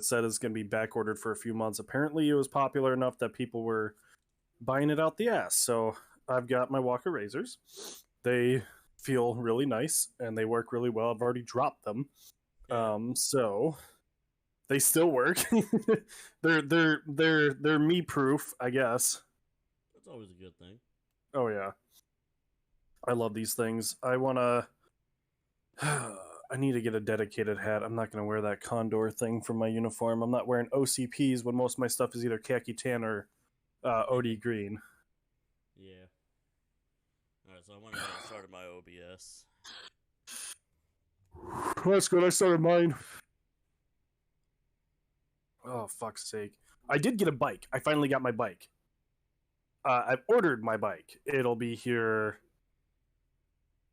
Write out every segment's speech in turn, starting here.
said is going to be back ordered for a few months. Apparently, it was popular enough that people were buying it out the ass. So I've got my Walker razors. They feel really nice and they work really well. I've already dropped them, so they still work. they're me proof, I guess. That's always a good thing. Oh yeah, I love these things. I wanna. I need to get a dedicated hat. I'm not gonna wear that condor thing from my uniform. I'm not wearing OCPs when most of my stuff is either khaki tan or OD green. Yeah. Alright, so I went ahead and started my OBS. That's good. I started mine. Oh, fuck's sake. I did get a bike. I finally got my bike. I've ordered my bike. It'll be here.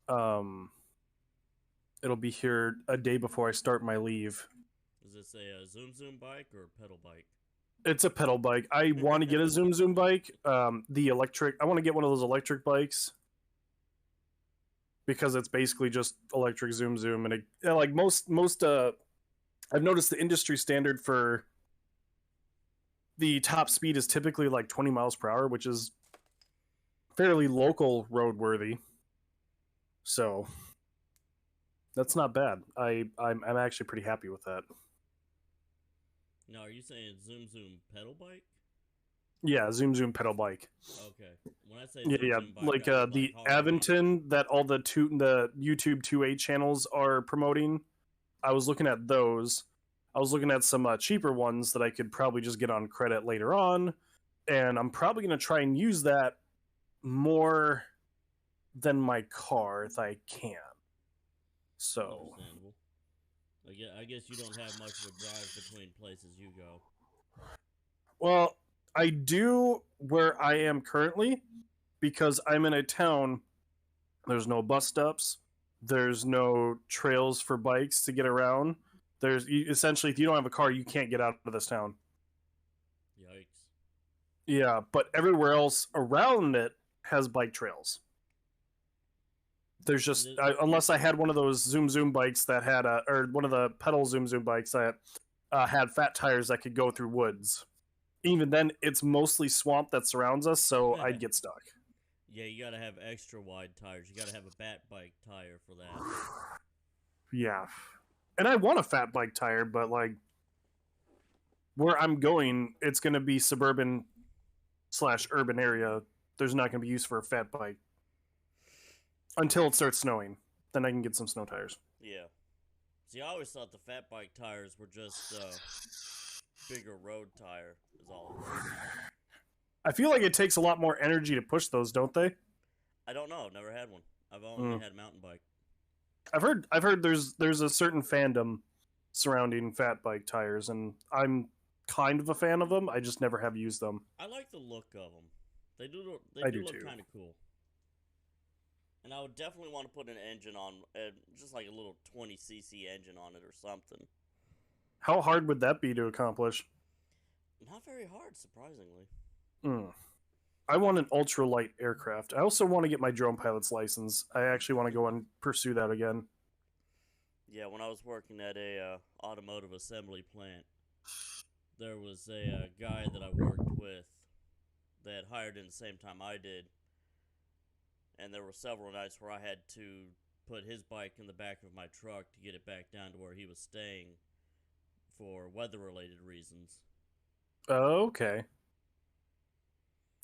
It'll be here a day before I start my leave. Is this a Zoom bike or pedal bike? It's a pedal bike. I want to get a Zoom bike. The electric. I want to get one of those electric bikes because it's basically just electric Zoom, and it, like most. I've noticed the industry standard for the top speed is typically like 20 miles per hour, which is fairly local roadworthy. So that's not bad. I'm actually pretty happy with that. Now, are you saying Zoom pedal bike? Yeah, Zoom pedal bike. Okay. When I say Zoom bike, like the Aventon that all the YouTube 2A channels are promoting. I was looking at those. I was looking at some cheaper ones that I could probably just get on credit later on, and I'm probably going to try and use that more than my car if I can. So, understandable. I guess you don't have much of a drive between places you go. Well, I do where I am currently because I'm in a town. There's no bus stops. There's no trails for bikes to get around. Essentially, if you don't have a car, you can't get out of this town. Yikes. Yeah, but everywhere else around it has bike trails. There's just unless I had one of those Zoom bikes that had or one of the pedal Zoom bikes that had fat tires that could go through woods. Even then, it's mostly swamp that surrounds us, so I'd get stuck. Yeah, you gotta have extra wide tires. You gotta have a bat bike tire for that. Yeah. And I want a fat bike tire, but like where I'm going, it's going to be suburban / urban area. There's not going to be use for a fat bike until it starts snowing. Then I can get some snow tires. Yeah. See, I always thought the fat bike tires were just bigger road tire is all it was. I feel like it takes a lot more energy to push those, don't they? I don't know. I've never had one. I've only had a mountain bike. I've heard there's a certain fandom surrounding fat bike tires, and I'm kind of a fan of them. I just never have used them. I like the look of them. They do look kind of cool. And I would definitely want to put an engine on, just like a little 20cc engine on it or something. How hard would that be to accomplish? Not very hard, surprisingly. I want an ultralight aircraft. I also want to get my drone pilot's license. I actually want to go and pursue that again. Yeah, when I was working at a automotive assembly plant, there was a guy that I worked with that hired in the same time I did. And there were several nights where I had to put his bike in the back of my truck to get it back down to where he was staying for weather-related reasons. Okay.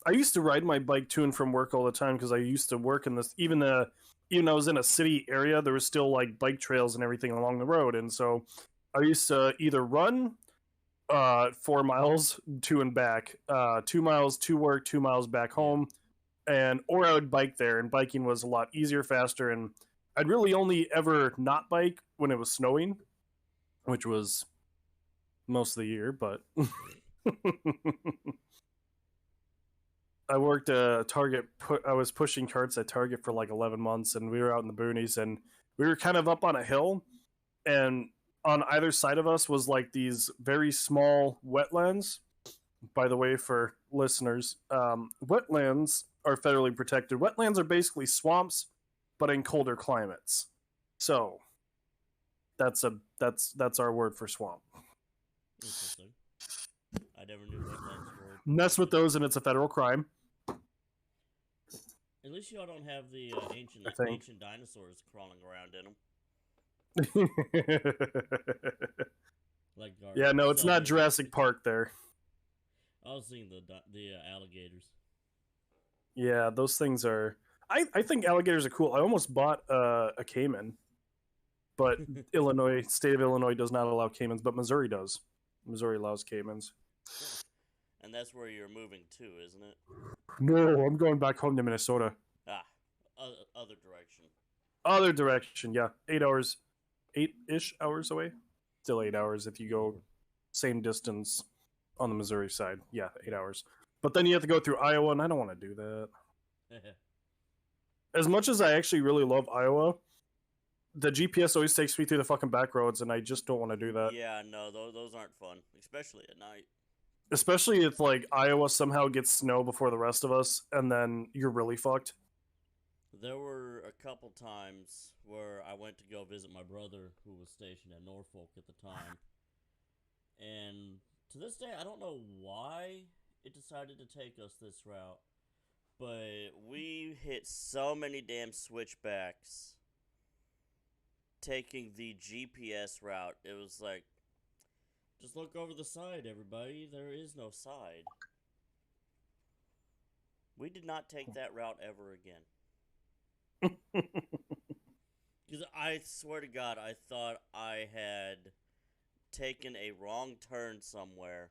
I used to ride my bike to and from work all the time because I used to work in this. Even though I was in a city area, there was still like bike trails and everything along the road, and so I used to either run 4 miles to and back, 2 miles to work, 2 miles back home, or I would bike there. And biking was a lot easier, faster, and I'd really only ever not bike when it was snowing, which was most of the year, but. I worked at Target. I was pushing carts at Target for like 11 months, and we were out in the boonies, and we were kind of up on a hill, and on either side of us was like these very small wetlands. By the way, for listeners, wetlands are federally protected. Wetlands are basically swamps, but in colder climates. So that's our word for swamp. Okay. I never knew wetlands were. Mess with those, and it's a federal crime. At least y'all don't have the I think. ancient dinosaurs crawling around in them, like our Yeah, no, it's not southern. Jurassic Park there. I was seeing the alligators. Yeah, those things are. I think alligators are cool. I almost bought a caiman, but state of Illinois does not allow caimans, but Missouri does. Missouri allows caimans. And that's where you're moving to, isn't it? No, I'm going back home to Minnesota. Ah, other direction. Other direction, yeah. 8 hours, 8-ish hours away. Still 8 hours if you go same distance on the Missouri side. Yeah, 8 hours. But then you have to go through Iowa, and I don't want to do that. As much as I actually really love Iowa, the GPS always takes me through the fucking back roads, and I just don't want to do that. Yeah, no, those aren't fun, especially at night. Especially if like Iowa somehow gets snow before the rest of us, and then you're really fucked. There were a couple times where I went to go visit my brother who was stationed at Norfolk at the time. And to this day, I don't know why it decided to take us this route. But we hit so many damn switchbacks taking the GPS route. It was like, just look over the side, everybody. There is no side. We did not take that route ever again. Because I swear to God, I thought I had taken a wrong turn somewhere,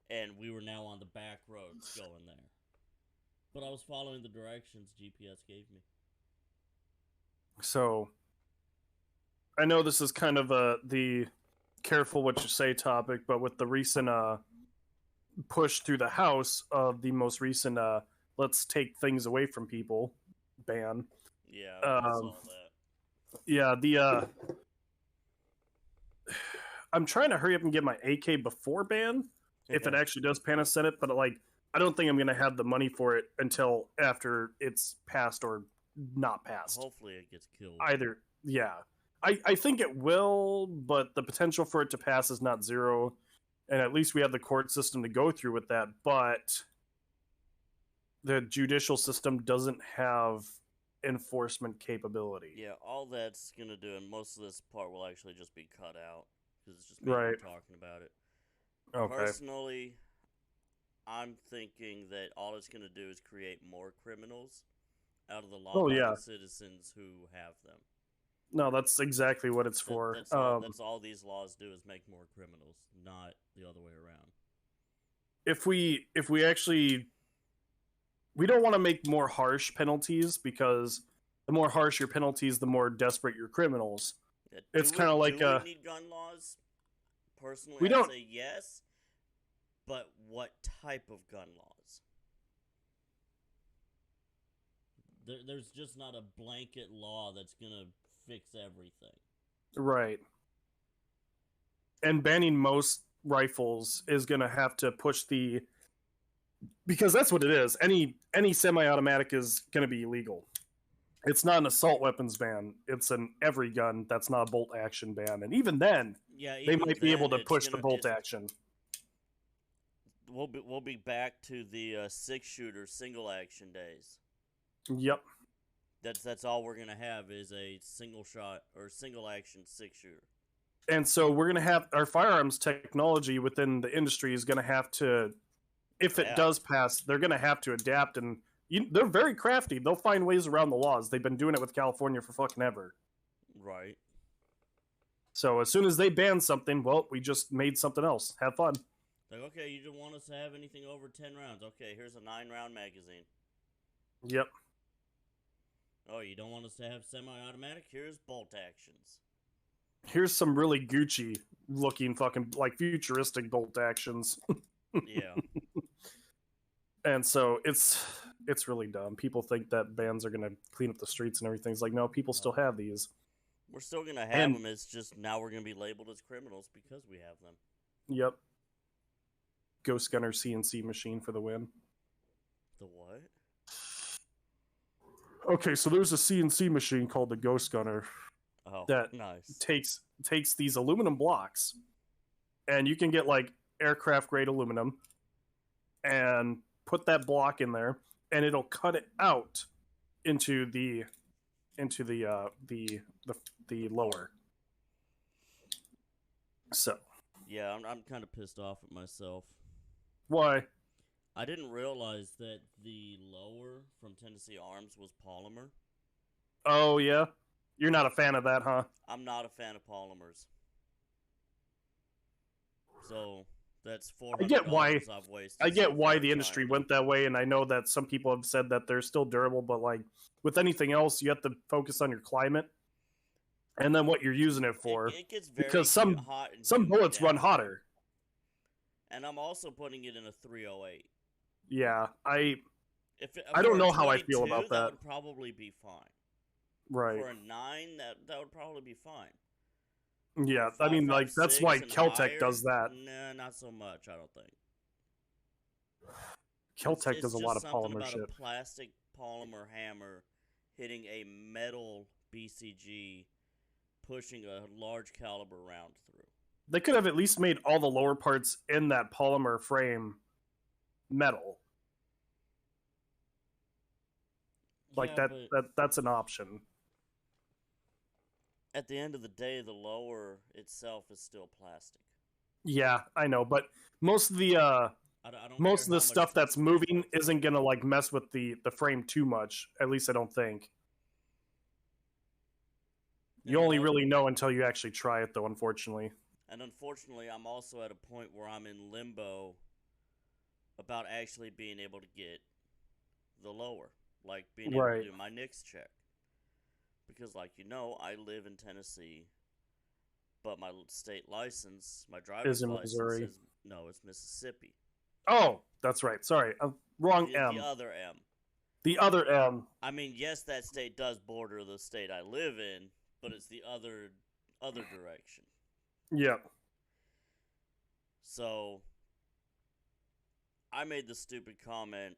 and we were now on the back roads going there. But I was following the directions GPS gave me. So, I know this is kind of the careful what you say topic, but with the recent push through the House of the most recent let's take things away from people ban. Yeah, I saw that. Yeah, the I'm trying to hurry up and get my AK before ban, if it actually does pan a Senate, but like I don't think I'm gonna have the money for it until after it's passed or not passed. Hopefully it gets killed. Either, yeah. I think it will, but the potential for it to pass is not zero. And at least we have the court system to go through with that, but the judicial system doesn't have enforcement capability. Yeah, all that's going to do, and most of this part will actually just be cut out, because it's just me Right. talking about it. Okay. Personally, I'm thinking that all it's going to do is create more criminals out of the law-abiding citizens who have them. No, that's exactly what it's for. That's all these laws do is make more criminals, not the other way around. If we actually, we don't want to make more harsh penalties, because the more harsh your penalties, the more desperate your criminals. Yeah, it's kind of like do we need gun laws? Personally, we don't say yes, but what type of gun laws? There's just not a blanket law that's gonna fix everything. Right. And banning most rifles is going to have to push the, because that's what it is. Any semi-automatic is going to be illegal. It's not an assault weapons ban. It's an every gun that's not a bolt action ban. And even then, they might be able to push the bolt action. We'll be back to the 6-shooter single action days. Yep. That's all we're gonna have is a single shot or single action 6-shooter. And so we're gonna have our firearms technology within the industry is gonna have to, if it does pass, they're gonna have to adapt, and they're very crafty. They'll find ways around the laws. They've been doing it with California for fucking ever. Right. So as soon as they ban something, well, we just made something else. Have fun. Like, okay, you don't want us to have anything over 10 rounds. Okay, here's a 9-round magazine. Yep. Oh, you don't want us to have semi-automatic? Here's bolt actions. Here's some really Gucci looking fucking like futuristic bolt actions. Yeah. And so it's really dumb. People think that bans are gonna clean up the streets and everything. It's like, no, people still have these. We're still gonna have them. It's just now we're gonna be labeled as criminals because we have them. Yep. Ghost Gunner CNC machine for the win. The what? Okay, so there's a CNC machine called the Ghost Gunner that nice. takes these aluminum blocks, and you can get like aircraft grade aluminum and put that block in there, and it'll cut it out into the lower. So Yeah, I'm kind of pissed off at myself. why? I didn't realize that the lower from Tennessee Arms was polymer. Oh yeah, you're not a fan of that, huh? I'm not a fan of polymers. So that's I get why. $400 I've wasted I get so why far the industry trying. went that way, and I know that some people have said that they're still durable, but like with anything else, you have to focus on your climate and then what you're using it for. It gets very Because hot and some humid bullets run down here. hotter. And I'm also putting it in a 308. Yeah, I I don't for a know how I feel 22, about that. would probably be fine. Right. For a 9, that would probably be fine. Yeah, I mean, like that's why 5.56 and Keltec higher, does that. Nah, not so much. I don't think. Keltec does a lot of something polymer about shit. a plastic polymer hammer hitting a metal BCG, pushing a large caliber round through. They could have at least made all the lower parts in that polymer frame metal. Like Yeah, that's an option. at the end of the day, the lower itself is still plastic. Yeah, I know, but most of the I don't most care of the how much stuff that's tungsten they moving put through isn't it. gonna like mess with the frame too much. At least I don't think. You And only really know until you actually try it, though. Unfortunately. And unfortunately, I'm also at a point where I'm in limbo about actually being able to get the lower, like being able Right. to do my NICS check. Because, like you know, I live in Tennessee, but my state license, my driver's in license, Missouri. it's Mississippi. Oh, that's right. Sorry, wrong The M. other M. The other M. I mean, yes, that state does border the state I live in, but it's the other direction. Yeah. So I made the stupid comment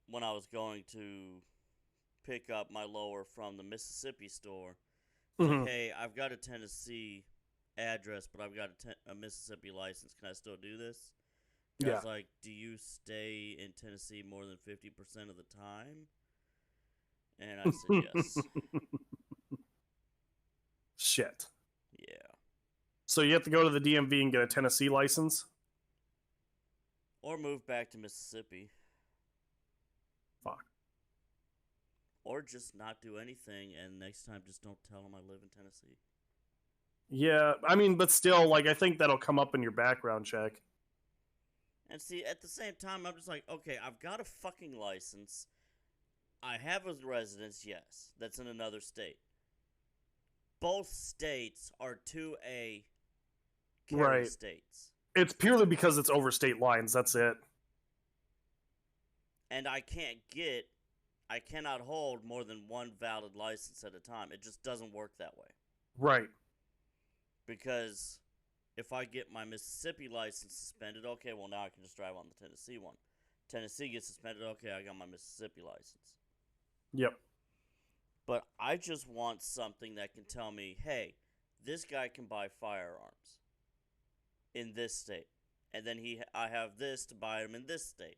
when I was going to pick up my lower from the Mississippi store. It's Mhm. like, hey, I've got a Tennessee address, but I've got a Mississippi license. Can I still do this? I Yeah. was like, do you stay in Tennessee more than 50% of the time? And I said yes. Shit. Yeah. So you have to go to the DMV and get a Tennessee license? Or move back to Mississippi. Fuck. Or just not do anything, and next time just don't tell them I live in Tennessee. Yeah, I mean, but still, like, I think that'll come up in your background check. And see, at the same time, I'm just like, okay, I've got a fucking license. I have a residence, yes, that's in another state. Both states are 2A carry Right. states. It's purely because it's over state lines. That's it. And I cannot hold more than one valid license at a time. It just doesn't work that way. Right. Because if I get my Mississippi license suspended, okay, well, now I can just drive on the Tennessee one. Tennessee gets suspended, okay, I got my Mississippi license. Yep. But I just want something that can tell me, hey, this guy can buy firearms in this state. And then I have this to buy them in this state.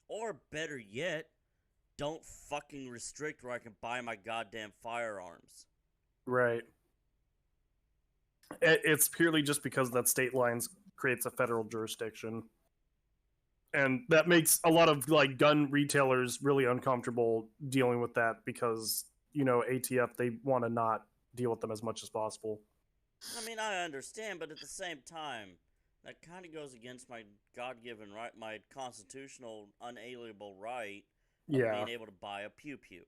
Or better yet, don't fucking restrict where I can buy my goddamn firearms. Right. It's purely just because that state lines creates a federal jurisdiction. And that makes a lot of like gun retailers really uncomfortable dealing with that because, you know, ATF, they want to not deal with them as much as possible. I mean, I understand, but at the same time, that kind of goes against my God-given right, my constitutional, unalienable right of being able to buy a pew-pew.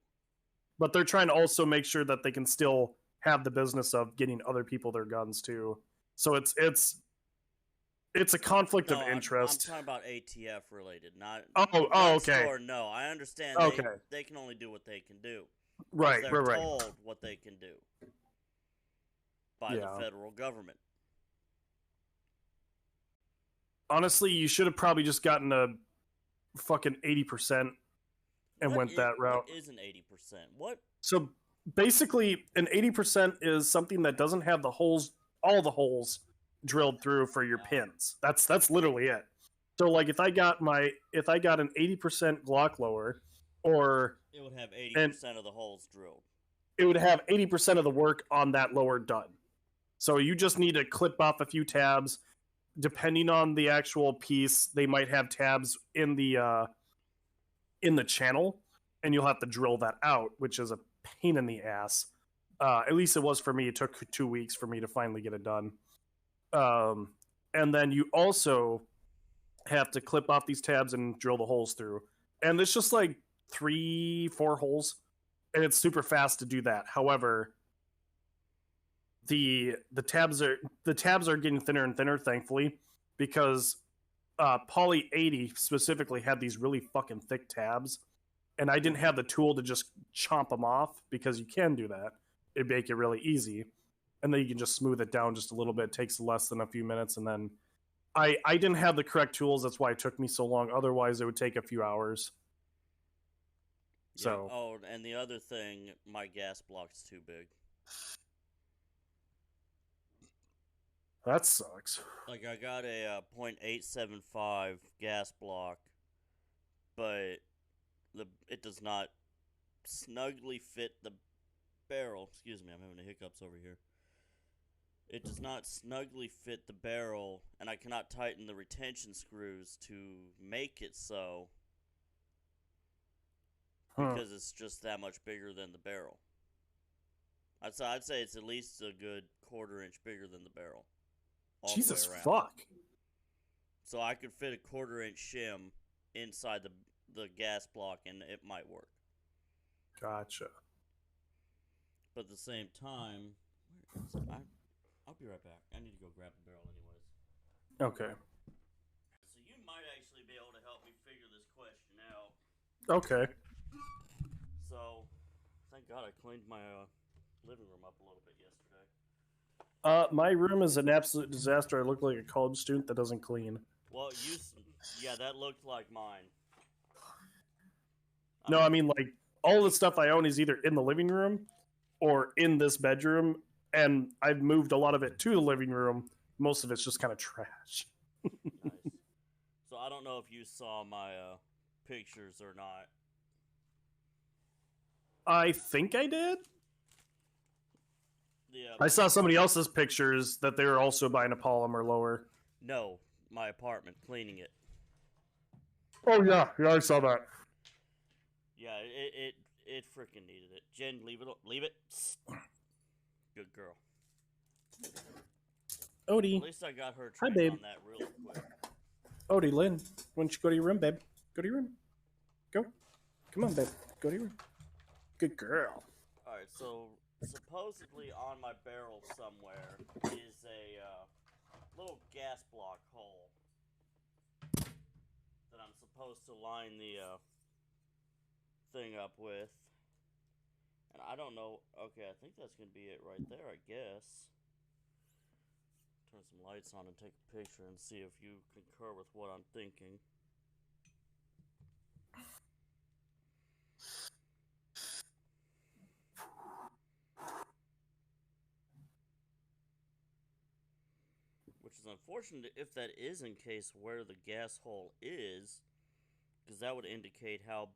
But they're trying to also make sure that they can still have the business of getting other people their guns too. So it's a conflict of interest. I'm talking about ATF related, not okay. store. No, I understand. Okay. They can only do what they can do. Right, they're right. told what they can do by the federal government. Honestly, you should have probably just gotten a fucking 80% and went that route. What is an 80%? What? So basically, an 80% is something that doesn't have the holes, all the holes drilled through for your pins. That's literally it. So like if I got an 80% Glock lower, or It would have and 80% of the holes drilled. it would have 80% of the work on that lower done. So you just need to clip off a few tabs. Depending on the actual piece, they might have tabs in the channel, and you'll have to drill that out, which is a pain in the ass. At least it was for me. It took 2 weeks for me to finally get it done. And then you also have to clip off these tabs and drill the holes through. And it's just like 3-4 holes, and it's super fast to do that. However, the tabs are getting thinner and thinner, thankfully, because Poly 80 specifically had these really fucking thick tabs, and I didn't have the tool to just chomp them off, because you can do that. It'd make it really easy, and then you can just smooth it down just a little bit. It takes less than a few minutes, and then I didn't have the correct tools. That's why it took me so long. Otherwise, it would take a few hours. Yeah. So. Oh, and the other thing, my gas block's too big. That sucks. Like, I got a .875 gas block, but it does not snugly fit the barrel. Excuse me, I'm having the hiccups over here. It does not snugly fit the barrel, and I cannot tighten the retention screws to make it so, because it's just that much bigger than the barrel. I'd say it's at least a good 1/4 inch bigger than the barrel. Jesus fuck. So I could fit a 1/4 inch shim inside the gas block, and it might work. Gotcha. But at the same time, I'll be right back. I need to go grab the barrel anyways. Okay. So you might actually be able to help me figure this question out. Okay. So, thank God I cleaned my living room up a little bit yesterday. My room is an absolute disaster. I look like a college student that doesn't clean. Well, yeah, that looked like mine. No, I mean, like, all the stuff I own is either in the living room or in this bedroom, and I've moved a lot of it to the living room. Most of it's just kind of trash. Nice. So I don't know if you saw my pictures or not. I think I did. Yeah. I saw somebody else's pictures that they were also buying a polymer lower. No, my apartment, cleaning it. Oh yeah, I saw that. Yeah, it freaking needed it. Jen, leave it. Good girl. Odie. At least I got her Hi, trained babe. on that really quick. Odie, Lynn, why don't you go to your room, babe? Go to your room. Go. Come on, babe. Go to your room. Good girl. Alright, so supposedly on my barrel somewhere is a little gas block hole that I'm supposed to line the thing up with. And I don't know. Okay, I think that's going to be it right there, I guess. Turn some lights on and take a picture and see if you concur with what I'm thinking. Which is unfortunate if that is in case where the gas hole is, because that would indicate how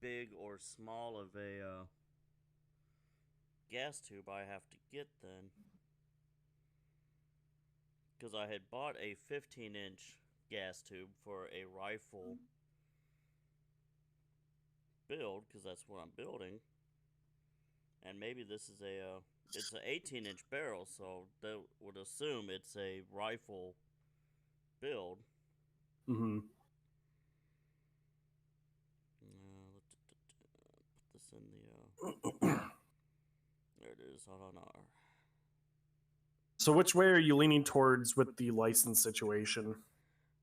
big or small of a gas tube I have to get then. Because I had bought a 15-inch gas tube for a rifle build, because that's what I'm building. And maybe this is it's an 18-inch barrel, so that would assume it's a rifle build. Mm-hmm. Put this in the, there it is, on R. So which way are you leaning towards with the license situation?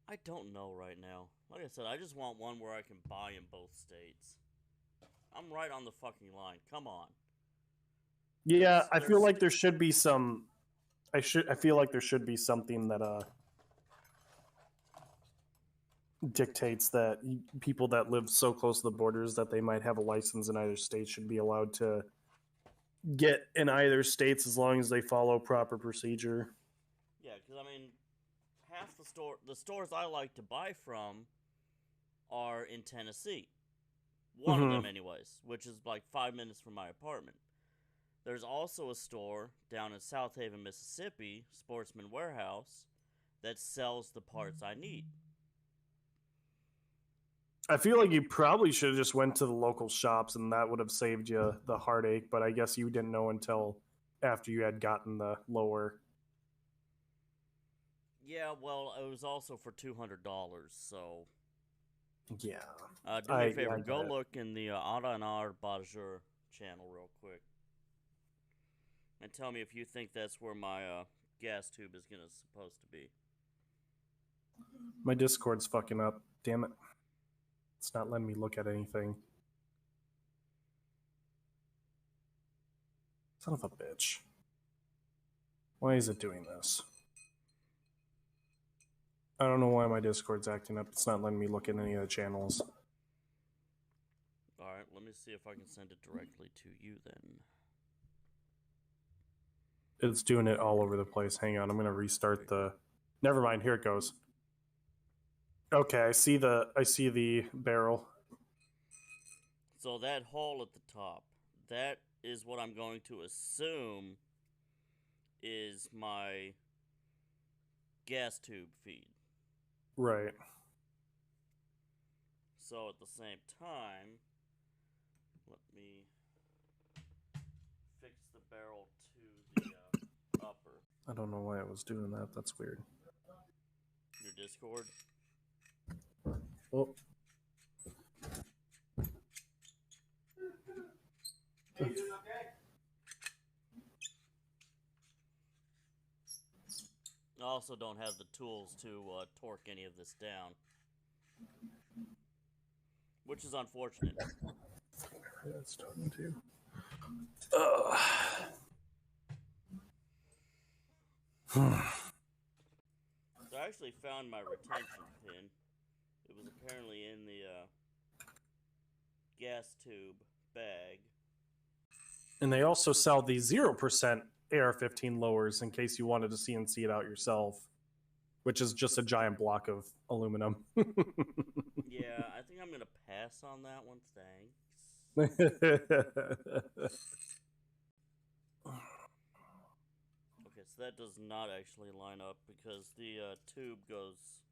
I don't know right now. Like I said, I just want one where I can buy in both states. I'm right on the fucking line. Come on. Yeah, I feel like there should be some. I feel like there should be something that dictates that people that live so close to the borders that they might have a license in either state should be allowed to get in either states as long as they follow proper procedure. Yeah, because I mean, half the stores I like to buy from are in Tennessee. One of Hmm. them, anyways, which is like 5 minutes from my apartment. There's also a store down in South Haven, Mississippi, Sportsman Warehouse, that sells the parts I need. I feel like you probably should have just went to the local shops, and that would have saved you the heartache. But I guess you didn't know until after you had gotten the lower. Yeah, well, it was also for $200, so Yeah, do me a yeah, favor, I get go it. look in the R&R Bajur channel real quick, and tell me if you think that's where my gas tube is supposed to be. My Discord's fucking up. Damn it! It's not letting me look at anything. Son of a bitch. Why is it doing this? I don't know why my Discord's acting up. It's not letting me look at any of the channels. Alright, let me see if I can send it directly to you then. It's doing it all over the place. Hang on, I'm gonna restart the. Never mind. Here it goes. Okay, I see the barrel. So that hole at the top, that is what I'm going to assume is my gas tube feed. Right. So at the same time, let me fix the barrel to the upper. I don't know why it was doing that. That's weird. Your Discord. Oh. I also don't have the tools to torque any of this down, which is unfortunate. It's talking to. So I actually found my retention pin. It was apparently in the gas tube bag. And they also sell the 0% AR-15 lowers in case you wanted to CNC it out yourself, which is just a giant block of aluminum. Yeah, I think I'm gonna pass on that one. Thanks. Okay, so that does not actually line up because the tube goes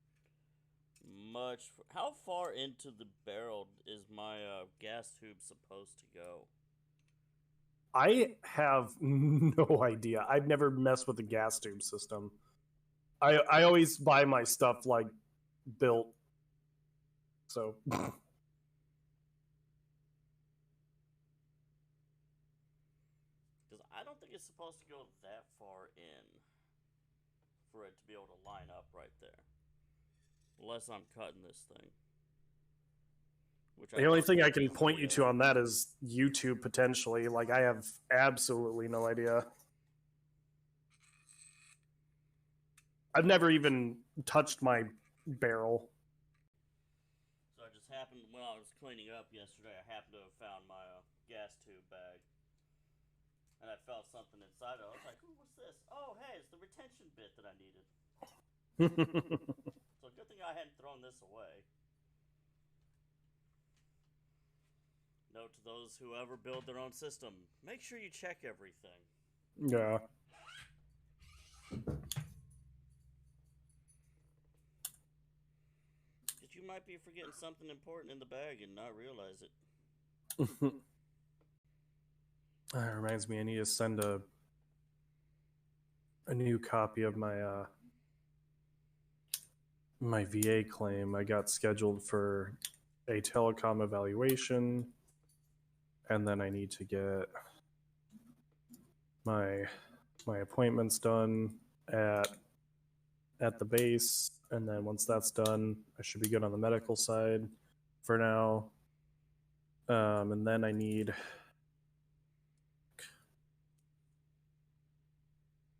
much. How far into the barrel is my gas tube supposed to go? I have no idea. I've never messed with the gas tube system. I always buy my stuff like built. So Because I don't think it's supposed to go that far in for it to be able to line up right there. Unless I'm cutting this thing. Which the only thing I can easily, point you to on that is YouTube potentially. Like I have absolutely no idea. I've never even touched my barrel. So I just happened, when I was cleaning up yesterday, I happened to have found my gas tube bag. And I felt something inside it. I was like, ooh, what's this? Oh, hey, it's the retention bit that I needed. So good thing I hadn't thrown this away. Note to those who ever build their own system, make sure you check everything. Yeah. Because you might be forgetting something important in the bag and not realize it. That reminds me, I need to send a new copy of my my VA claim. I got scheduled for a telecom evaluation, and then I need to get my appointments done at the base, and then once that's done, I should be good on the medical side for now. And then I need,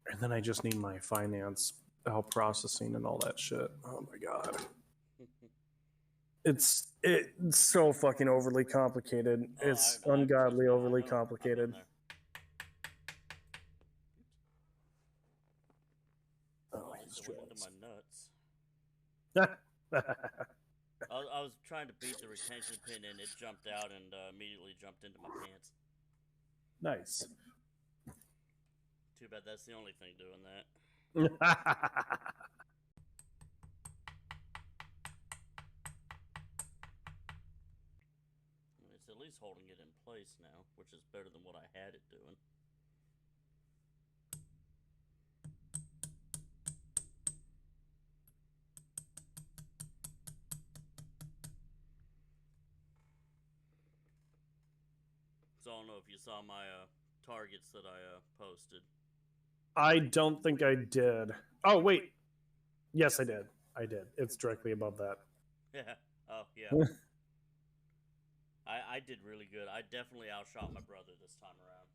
and then I just need my finance help processing and all that shit. Oh my god. It's so fucking overly complicated. It's ungodly overly complicated. Oh Nice, it went into my nuts. Nice. I was trying to beat the retention pin and it jumped out and immediately jumped into my pants. Nice. Too bad that's the only thing doing that. It's at least holding it in place now, which is better than what I had it doing. So I don't know if you saw my targets that I posted. I don't think I did. Oh, wait. Yes, I did. I did. It's directly above that. Yeah. Oh, yeah. I did really good. I definitely outshot my brother this time around.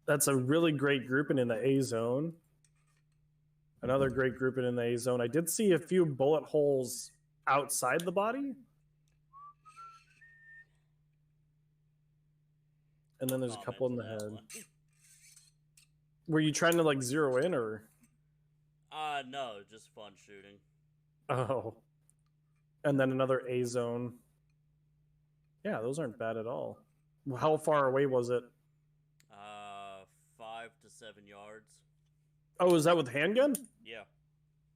That's a really great grouping in the A zone. Another great grouping in the A zone. I did see a few bullet holes outside the body. And then there's a couple in the head. Were you trying to like zero in or? No, just fun shooting. Oh. And then another A zone. Yeah, those aren't bad at all. How far away was it? 5 to 7 yards. Oh, is that with handgun? Yeah.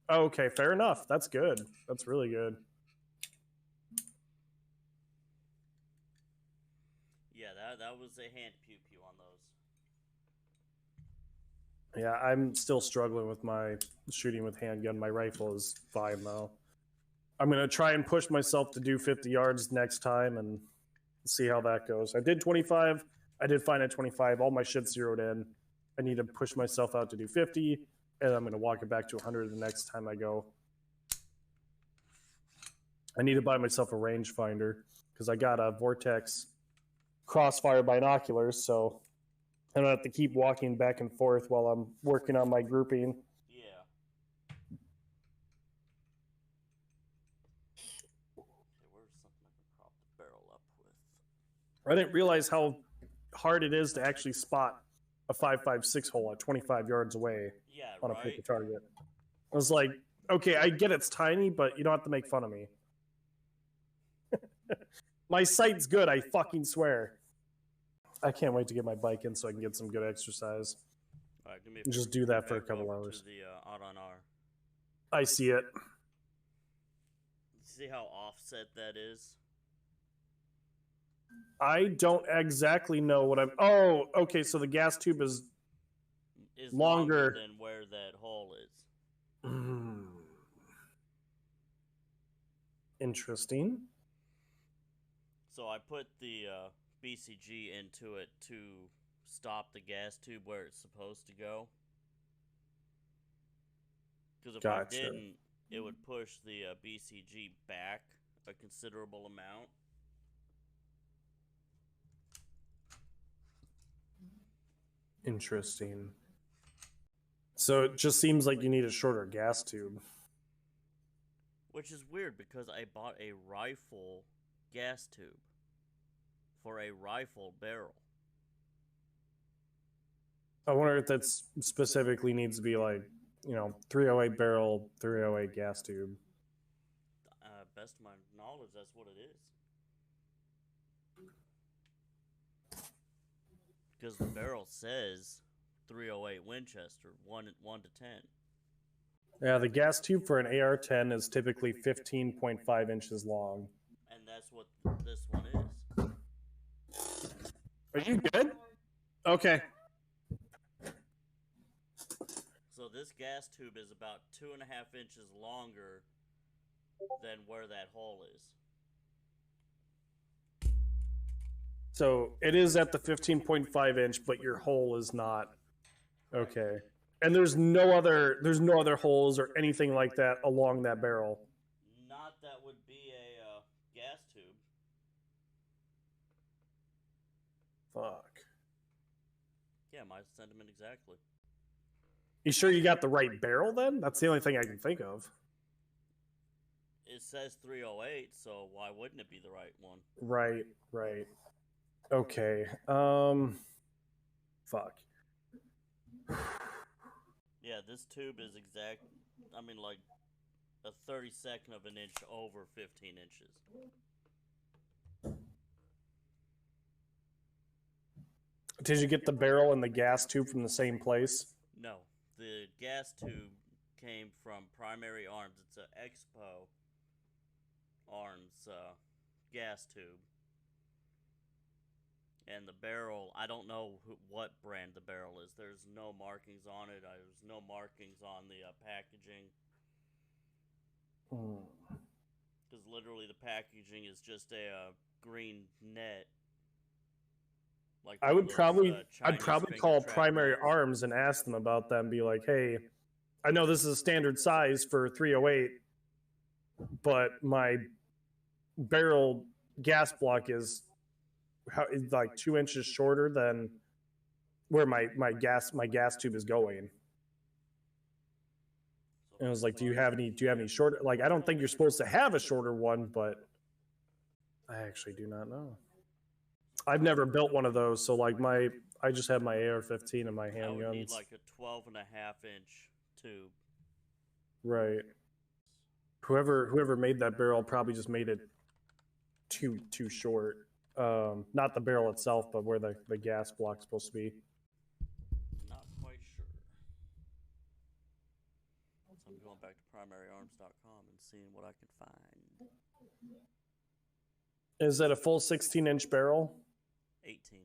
Oh, okay, fair enough. That's good. That's really good. Yeah, that was a hand pew pew on those. Yeah, I'm still struggling with my shooting with handgun. My rifle is fine though. I'm gonna try and push myself to do 50 yards next time and see how that goes. I did 25. I did fine at 25. All my shit's zeroed in. I need to push myself out to do 50, and I'm gonna walk it back to 100 the next time I go. I need to buy myself a rangefinder because I got a Vortex Crossfire binoculars, so I don't have to keep walking back and forth while I'm working on my grouping. Yeah. Okay, where's something I can prop the barrel up with? I didn't realize how hard it is to actually spot a 5.56 hole at 25 yards away on a paper target. I was like, okay, I get it's tiny, but you don't have to make fun of me. My sight's good, I fucking swear. I can't wait to get my bike in so I can get some good exercise. All right, give me Just do that for a couple hours. To the R. I see it. See how offset that is? I don't exactly know what I'm... Oh, okay, so the gas tube is longer than where that hole is. Interesting. So I put the BCG into it to stop the gas tube where it's supposed to go. Because if I didn't, it would push the BCG back a considerable amount. Interesting. So it just seems like you need a shorter gas tube. Which is weird because I bought a rifle gas tube for a rifle barrel. I wonder if that specifically needs to be like, 308 barrel, 308 gas tube. Best of my knowledge, that's what it is. Because the barrel says 308 Winchester, 1 to 10. Yeah, the gas tube for an AR-10 is typically 15.5 inches long. And that's what this one is. Are you good? Okay. So this gas tube is about 2.5 inches longer than where that hole is. So it is at the 15.5 inch, but your hole is not. Okay. And there's no other holes or anything like that along that barrel. Not that would be a gas tube. Fuck. Yeah, my sentiment exactly. You sure you got the right barrel then? That's the only thing I can think of. It says 308, so why wouldn't it be the right one? Right. Okay. Fuck. Yeah, Yeah, this tube is exact. I mean, like a 32nd of an inch over 15 inches. Did you get the barrel and the gas tube from the same place? No, the gas tube came from Primary Arms. It's a Expo Arms gas tube. And the barrel, I don't know what brand the barrel is. There's no markings on it. There's no markings on the packaging. Because literally the packaging is just a green net. Like I would those, probably, I'd Chinese probably finger call trap Primary nets. Arms and ask them about that and be like, hey, I know this is a standard size for 308, but my barrel gas block is like 2 inches shorter than where my gas tube is going. And I was like, do you have any shorter? Like, I don't think you're supposed to have a shorter one, but I actually do not know. I've never built one of those, so like I just have my AR-15 and my handguns. I would need like a 12.5-inch tube. Right. Whoever made that barrel probably just made it too short. Not the barrel itself, but where the gas block's supposed to be. Not quite sure. So I'm going back to primaryarms.com and seeing what I can find. Is that a full 16-inch barrel? 18.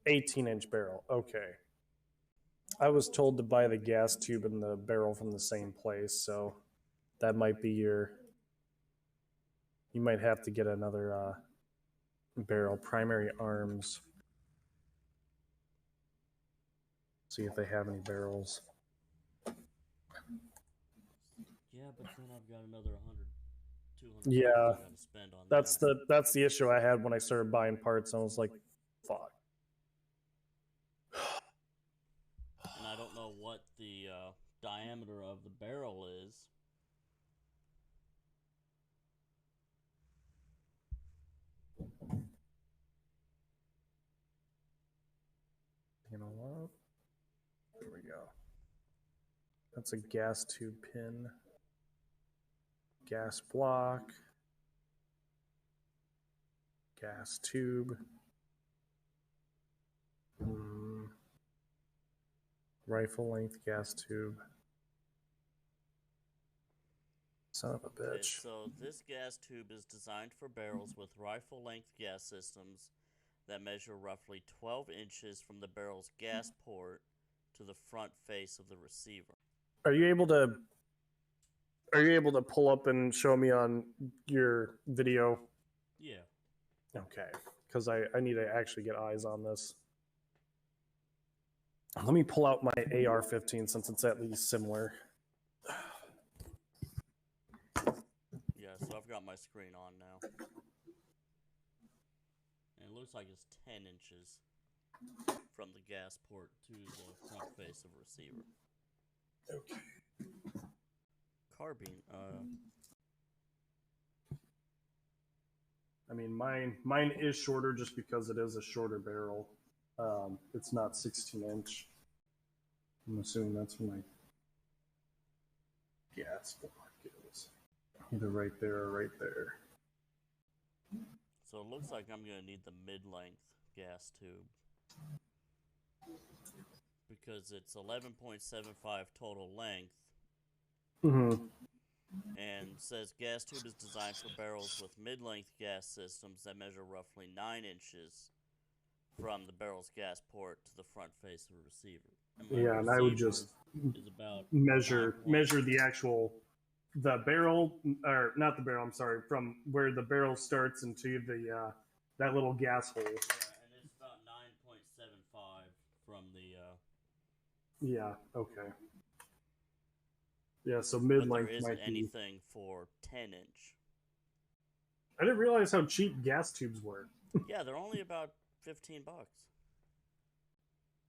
18-inch barrel. Okay. I was told to buy the gas tube and the barrel from the same place, so that might be you might have to get another barrel. Primary Arms. See if they have any barrels. Yeah, but then I've got another 100, 200 Yeah, I gotta spend on that. that's the issue I had when I started buying parts. I was like, fuck. And I don't know what the diameter of the barrel is. You know what? There we go. That's a gas tube pin. Gas block. Gas tube. Rifle length gas tube. Son of a bitch. Okay, so this gas tube is designed for barrels with rifle length gas systems that measure roughly 12 inches from the barrel's gas port to the front face of the receiver. Are you able to pull up and show me on your video? Yeah. Okay, because I need to actually get eyes on this. Let me pull out my AR-15 since it's at least similar. Yeah, so I've got my screen on now. And it looks like it's 10 inches from the gas port to the front face of the receiver. Okay. Carbine, I mean, mine is shorter just because it is a shorter barrel. It's not 16-inch. I'm assuming that's where my gas block is. Either right there or right there. so it looks like I'm going to need the mid-length gas tube. Because it's 11.75 total length. Mm-hmm. And says gas tube is designed for barrels with mid-length gas systems that measure roughly 9 inches from the barrel's gas port to the front face of the receiver. Yeah, and I would just measure the barrel, or not the barrel, I'm sorry, from where the barrel starts into the that little gas hole. Yeah, and it's about 9.75 from the Yeah, okay. Yeah, so mid-length but there might isn't be anything for 10-inch. I didn't realize how cheap gas tubes were. Yeah, they're only about $15.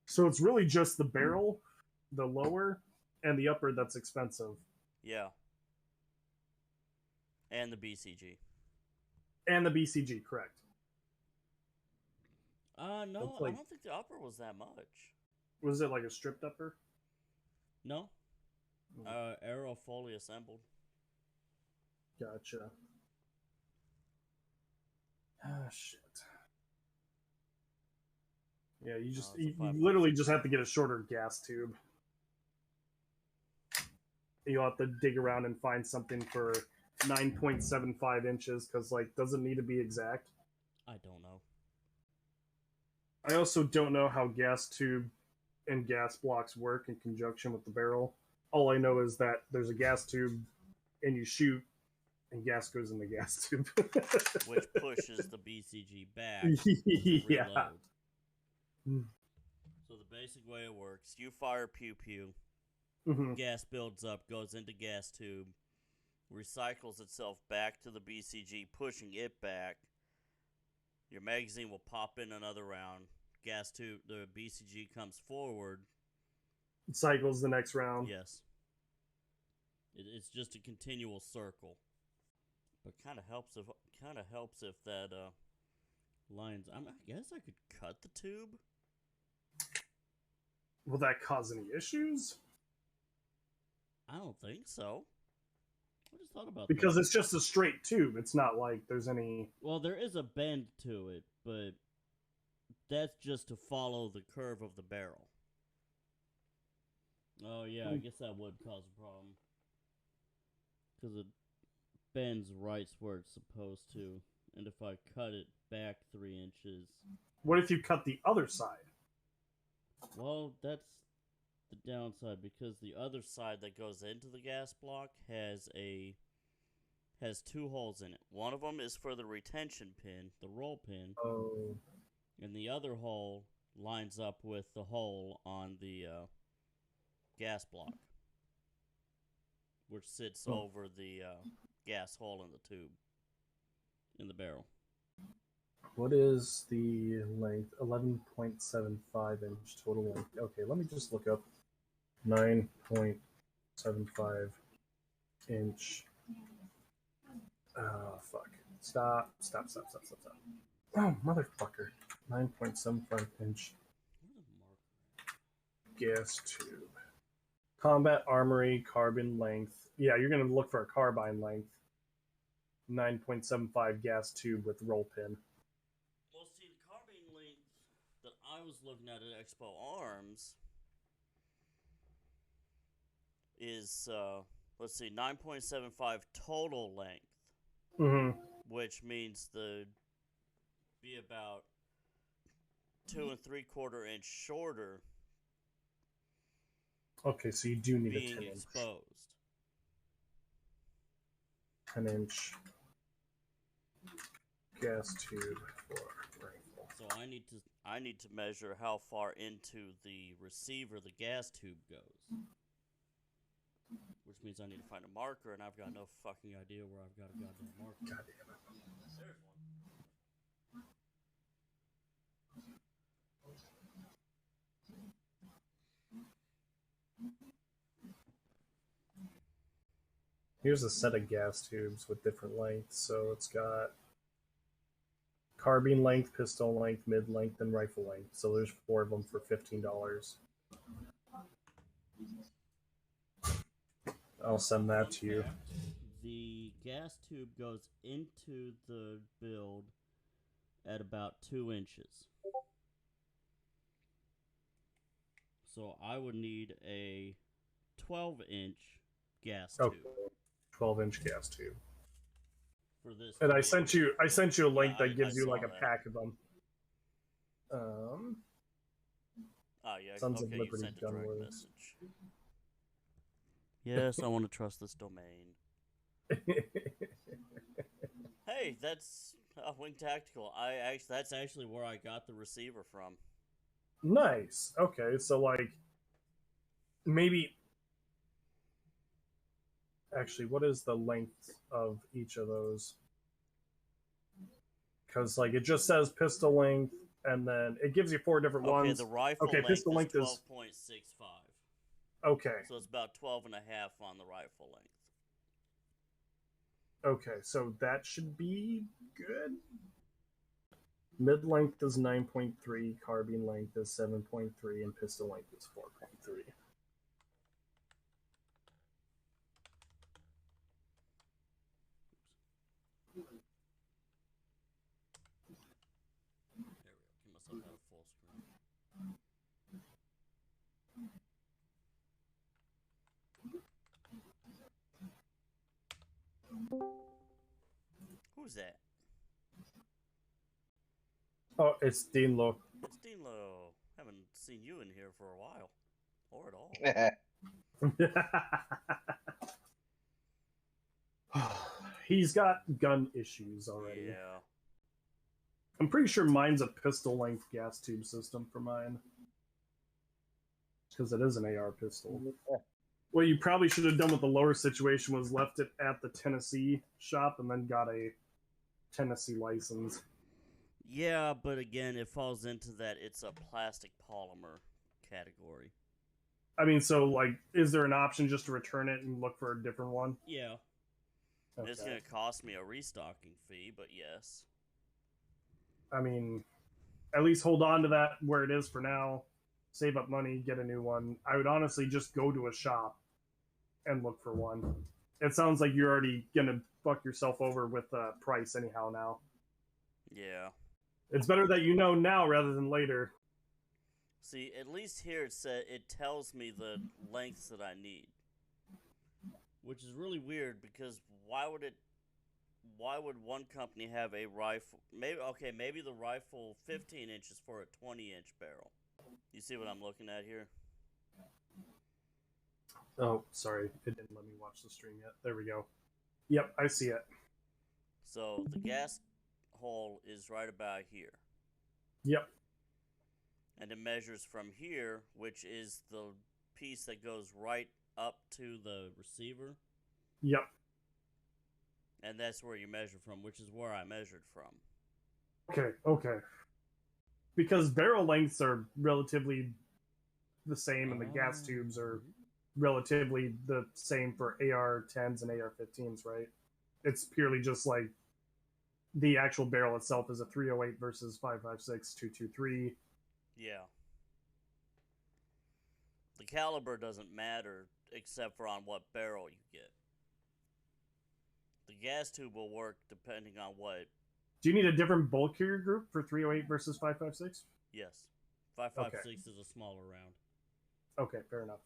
So it's really just the barrel, the lower, and the upper that's expensive. Yeah. And the BCG. And the BCG, correct. No, like, I don't think the upper was that much. Was it like a stripped upper? No, arrow fully assembled. Gotcha. Ah, shit. Yeah, you just It's a you 5.6. literally just have to get a shorter gas tube. You'll have to dig around and find something for 9.75 inches because, like, doesn't need to be exact. I don't know. I also don't know how gas tube and gas blocks work in conjunction with the barrel. All I know is that there's a gas tube and you shoot and gas goes in the gas tube. Which pushes the BCG back to Yeah. reload. So the basic way it works, you fire pew pew, Mhm. gas builds up, goes into gas tube, recycles itself back to the BCG, pushing it back. Your magazine will pop in another round. Gas tube, the BCG comes forward. Cycles the next round. Yes. It's just a continual circle. But kind of helps if that lines. I guess I could cut the tube. Will that cause any issues? I don't think so. I just thought about Because that. it's just a straight tube. It's not like there's any. Well, there is a bend to it, but that's just to follow the curve of the barrel. Oh yeah, I guess that would cause a problem. Because it bends right where it's supposed to. And if I cut it back 3 inches... What if you cut the other side? Well, that's the downside, because the other side that goes into the gas block has 2 holes in it. One of them is for the retention pin, the roll pin. Oh. And the other hole lines up with the hole on the gas block, which sits over the gas hole in the tube, in the barrel. What is the length? 11.75 inch total length. Okay, let me just look up 9.75 inch. Oh, fuck. Stop. Oh, motherfucker. 9.75 inch gas tube. Combat armory, carbine length. Yeah, you're going to look for a carbine length. 9.75 gas tube with roll pin. Well, see, the carbine length that I was looking at Expo Arms is, let's see, 9.75 total length. Mm-hmm. Which means the be about 2 3/4 inch shorter. Okay, so you do need being a 10 exposed. 10 inch gas tube for rifle. So I need to measure how far into the receiver the gas tube goes. Which means I need to find a marker, and I've got no fucking idea where I've got a goddamn marker. God damn it. There's one. Here's a set of gas tubes with different lengths. So it's got carbine length, pistol length, mid length, and rifle length. So there's 4 of them for $15. I'll send that to you. The gas tube goes into the build at about 2 inches. So I would need a 12-inch gas tube. 12-inch gas tube. For this. And I sent you a link that gives you like a that. pack of them. Oh yeah, Sons of okay, Liberty you sent a gun direct words. message. Yes, I want to trust this domain. Hey, that's Wing Tactical. That's actually where I got the receiver from. Nice. Okay, so like maybe actually, what is the length of each of those? Because like it just says pistol length, and then it gives you 4 different ones. Okay, the rifle length pistol length is 12.65. Okay. So it's about 12 and a half on the rifle length. Okay, so that should be good. Mid length is 9.3, carbine length is 7.3, and pistol length is 4.3. Who's that? Oh, it's Dean Lowe. It's Deanlo. Haven't seen you in here for a while. Or at all. He's got gun issues already. Yeah. I'm pretty sure mine's a pistol length gas tube system for mine. Because it is an AR pistol. What you probably should have done with the lower situation was left it at the Tennessee shop and then got a Tennessee license. Yeah, but again, it falls into that it's a plastic polymer category. I mean, so, like, is there an option just to return it and look for a different one? Yeah. Okay. It's going to cost me a restocking fee, but yes. I mean, at least hold on to that where it is for now. Save up money, get a new one. I would honestly just go to a shop and look for one. It sounds like you're already going to fuck yourself over with the price anyhow now. Yeah. It's better that you know now rather than later. See, at least here it tells me the lengths that I need. Which is really weird because why would one company have a rifle? Maybe the rifle 15 inches for a 20-inch barrel. You see what I'm looking at here? Oh, sorry. It didn't let me watch the stream yet. There we go. Yep, I see it. So the gas hole is right about here. Yep. And it measures from here, which is the piece that goes right up to the receiver. Yep. And that's where you measure from, which is where I measured from. Okay. Because barrel lengths are relatively the same and the gas tubes are relatively the same for AR-10s and AR-15s, right? It's purely just like the actual barrel itself is a 308 versus 5.56, 223. Yeah. The caliber doesn't matter except for on what barrel you get. The gas tube will work depending on what. Do you need a different bulk carrier group for 308 versus 5.56? Yes. 5.56 is a smaller round. Okay, fair enough.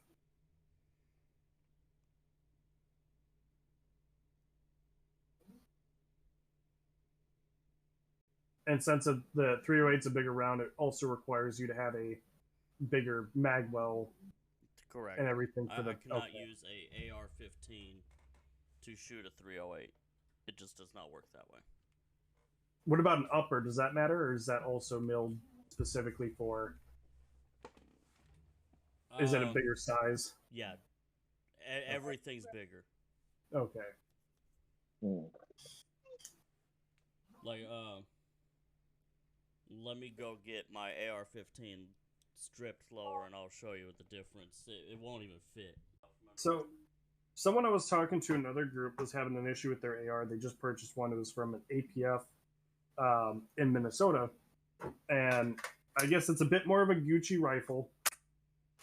And since the 308 is a bigger round, it also requires you to have a bigger mag well. Correct. And everything for I cannot okay. use a AR-15 to shoot a 308. It just does not work that way. What about an upper? Does that matter, or is that also milled specifically for? Is it a bigger size? Yeah, everything's bigger. Okay. Like, let me go get my AR-15 stripped lower, and I'll show you the difference. It won't even fit. So, someone I was talking to, another group, was having an issue with their AR. They just purchased one. It was from an APF in Minnesota, and I guess it's a bit more of a Gucci rifle.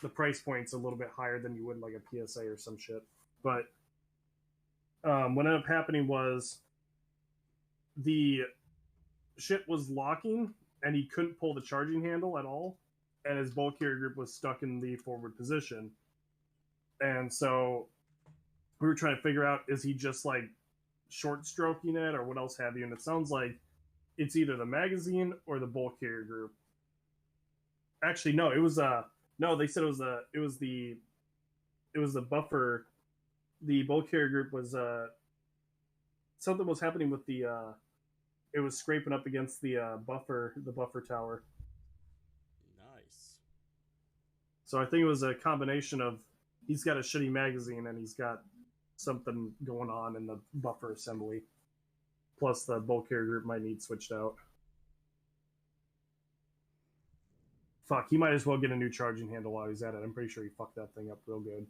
The price point's a little bit higher than you would like a PSA or some shit. But what ended up happening was the shit was locking, and he couldn't pull the charging handle at all, and his bulk carrier grip was stuck in the forward position. And so we were trying to figure out, is he just like short stroking it or what else have you? And it sounds like it's either the magazine or the bulk carrier group. Actually, no, it was no, they said it was the buffer. The bulk carrier group was something was happening with the it was scraping up against the buffer tower. Nice. So I think it was a combination of he's got a shitty magazine and he's got something going on in the buffer assembly. Plus the bulk carrier group might need switched out. Fuck, he might as well get a new charging handle while he's at it. I'm pretty sure he fucked that thing up real good.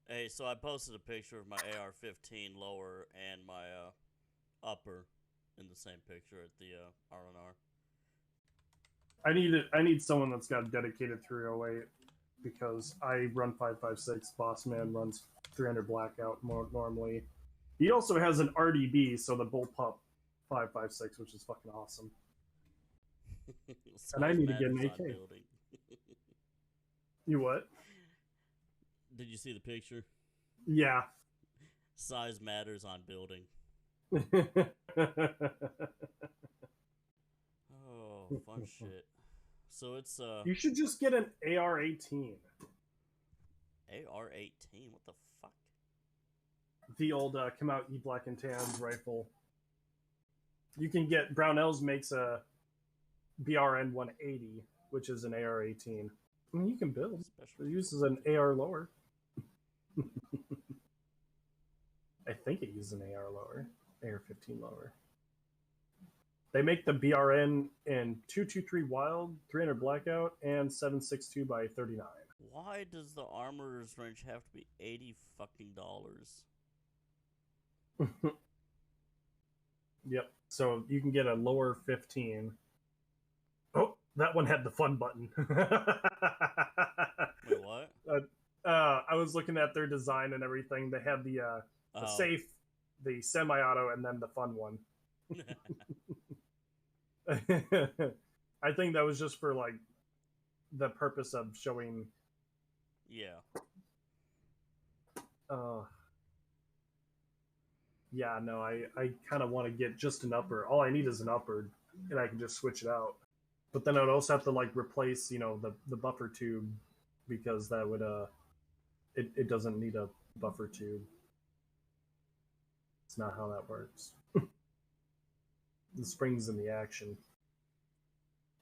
Hey, so I posted a picture of my AR-15 lower and my upper in the same picture at the R&R. I need someone that's got a dedicated 308 because I run 5.56. Boss man runs 300 blackout normally. He also has an RDB, so the bullpup 5.56, which is fucking awesome. And I need to get an AK. You what? Did you see the picture? Yeah. Size matters on building. Oh, fun shit. So it's You should just get an AR-18. AR-18. What the fuck? The old come out ye black and tans rifle. You can get Brownells makes a BRN 180, which is an AR-18. I mean, you can build. Special. It uses an AR lower. I think it uses an AR lower, AR-15 lower. They make the BRN in 223 Wild, 300 Blackout, and 762 by 39. Why does the armorer's wrench have to be $80 fucking dollars? Yep. So you can get a lower 15. Oh, that one had the fun button. Wait, what? I was looking at their design and everything. They had the safe, the semi-auto, and then the fun one. I think that was just for like the purpose of showing. Yeah. Yeah, no, I kind of want to get just an upper. All I need is an upper, and I can just switch it out. But then I would also have to like replace, the buffer tube, because that would it doesn't need a buffer tube. It's not how that works. The spring's in the action.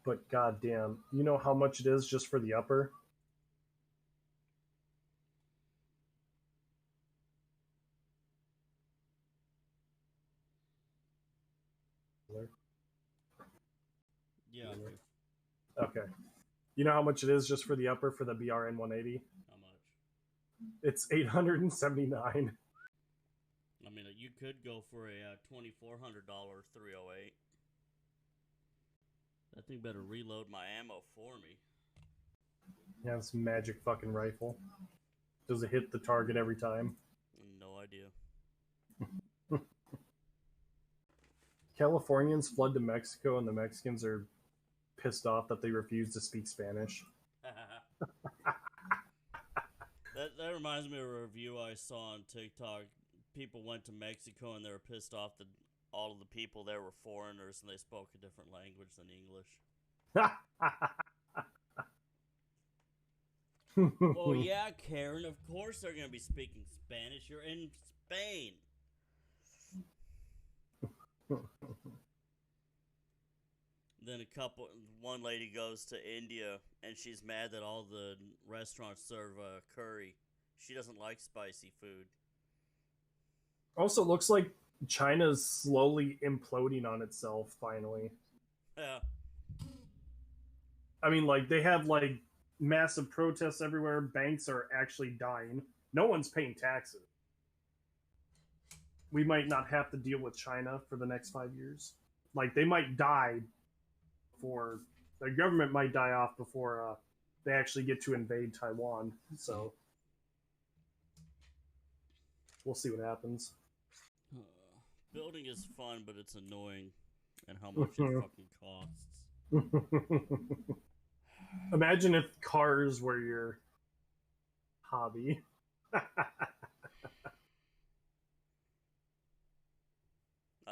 But goddamn, you know how much it is just for the upper? Yeah. Okay. You know how much it is just for the upper for the BRN 180? How much? It's $879. I mean, you could go for a $2,400 308. That thing better reload my ammo for me. Yeah, it's a magic fucking rifle. Does it hit the target every time? No idea. Californians flood to Mexico, and the Mexicans are pissed off that they refuse to speak Spanish. That reminds me of a review I saw on TikTok. People went to Mexico and they were pissed off that all of the people there were foreigners and they spoke a different language than English. Oh yeah, Karen, of course they're going to be speaking Spanish. You're in Spain. Then one lady goes to India and she's mad that all the restaurants serve curry. She doesn't like spicy food. Also, looks like China's slowly imploding on itself, finally. Yeah. I mean, like, they have, like, massive protests everywhere. Banks are actually dying. No one's paying taxes. We might not have to deal with China for the next 5 years. Like, they might die before... The government might die off before they actually get to invade Taiwan. So, we'll see what happens. Building is fun, but it's annoying. And how much it fucking costs. Imagine if cars were your hobby. I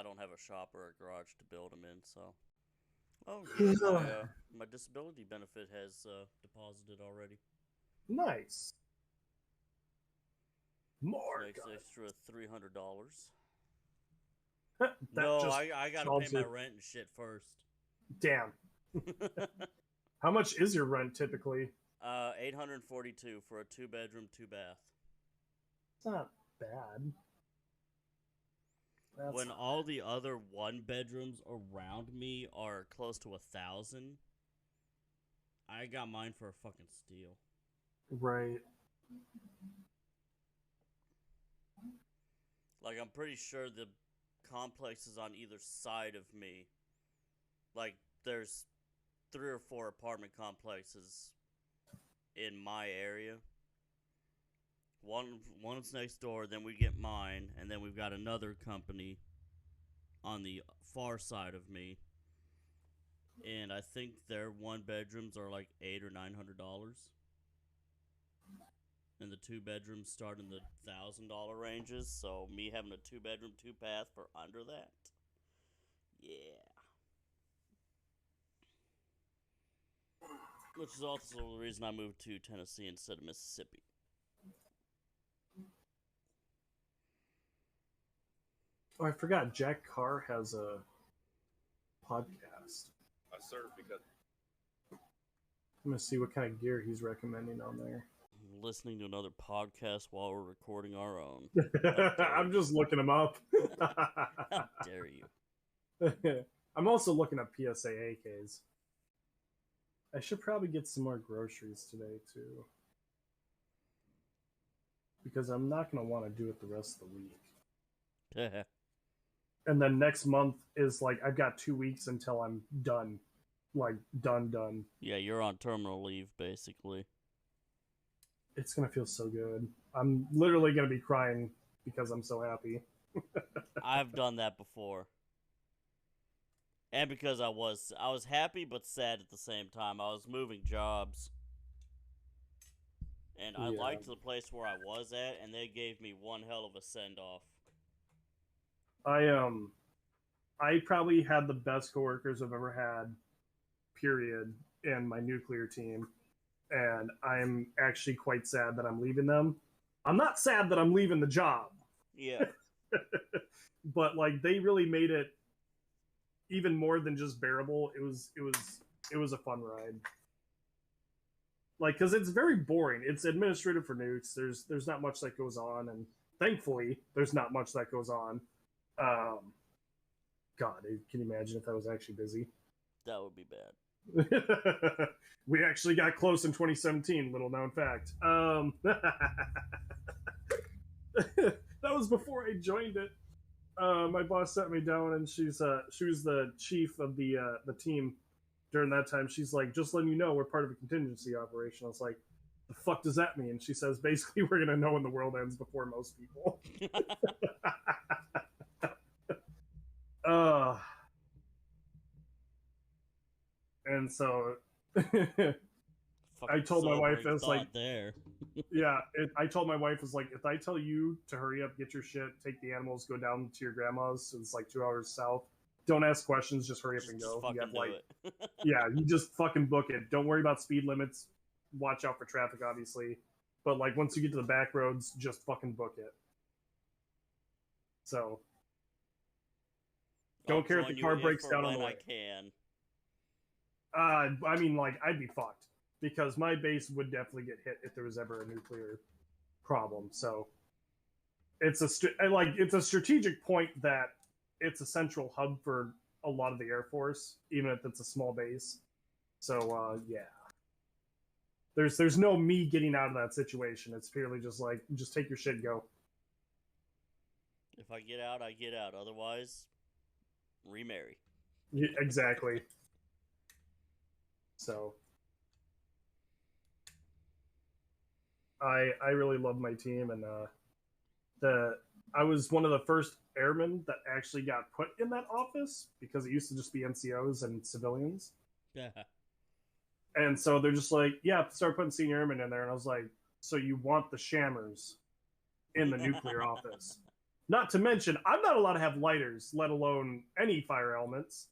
don't have a shop or a garage to build them in, so... Oh, yeah, my disability benefit has deposited already. Nice. More. Next extra $300. No, I gotta pay my rent and shit first. Damn. How much is your rent typically? $842 for a 2-bedroom, 2-bath. It's not bad. When all the other 1-bedrooms around me are close to 1,000, I got mine for a fucking steal. Right. Like, I'm pretty sure the complexes on either side of me, like, there's 3 or 4 apartment complexes in my area. One's next door, then we get mine, and then we've got another company on the far side of me. And I think their 1-bedrooms are like $800 or $900. And the 2 bedrooms start in the $1,000 ranges. So me having a 2 bedroom, 2 bath for under that, yeah. Which is also the reason I moved to Tennessee instead of Mississippi. Oh, I forgot. Jack Carr has a podcast. I serve because I'm gonna see what kind of gear he's recommending on there. Listening to another podcast while we're recording our own. I'm just looking them up. How dare you? I'm also looking up PSA AKs. I should probably get some more groceries today too, because I'm not gonna want to do it the rest of the week. And then next month is like I've got 2 weeks until I'm done, like done. Yeah, you're on terminal leave basically. It's gonna feel so good. I'm literally gonna be crying because I'm so happy. I've done that before. And because I was happy but sad at the same time. I was moving jobs. And I liked the place where I was at, and they gave me one hell of a send off. I probably had the best coworkers I've ever had, period, in my nuclear team. And I'm actually quite sad that I'm leaving them. I'm not sad that I'm leaving the job. Yeah. But like they really made it even more than just bearable. It was a fun ride. Like, because it's very boring. It's administrative for nukes. There's not much that goes on, and thankfully there's not much that goes on. God, can you imagine if I was actually busy? That would be bad. We actually got close in 2017. Little known fact. That was before I joined it. My boss sat me down, and she was the chief of the team during that time. She's like, just letting you know, we're part of a contingency operation. I was like, the fuck does that mean? She says, basically, we're gonna know when the world ends before most people. And so I told my wife, I was like, there. yeah, I told my wife, was like, if I tell you to hurry up, get your shit, take the animals, go down to your grandma's, it's like 2 hours south, don't ask questions, just hurry up and go. You have, like, yeah, you just fucking book it. Don't worry about speed limits. Watch out for traffic, obviously. But like once you get to the back roads, just fucking book it. So don't care if the car breaks down on the way. I can. I mean, like, I'd be fucked because my base would definitely get hit if there was ever a nuclear problem. So it's a strategic point that it's a central hub for a lot of the Air Force, even if it's a small base. So yeah, there's no me getting out of that situation. It's purely just like, just take your shit and go. If I get out, I get out. Otherwise, remarry. Yeah, exactly. So I really love my team, and I was one of the first airmen that actually got put in that office because it used to just be NCOs and civilians. Yeah. And so they're just like, yeah, start putting senior airmen in there. And I was like, so you want the shammers in the nuclear office? Not to mention, I'm not allowed to have lighters, let alone any fire elements.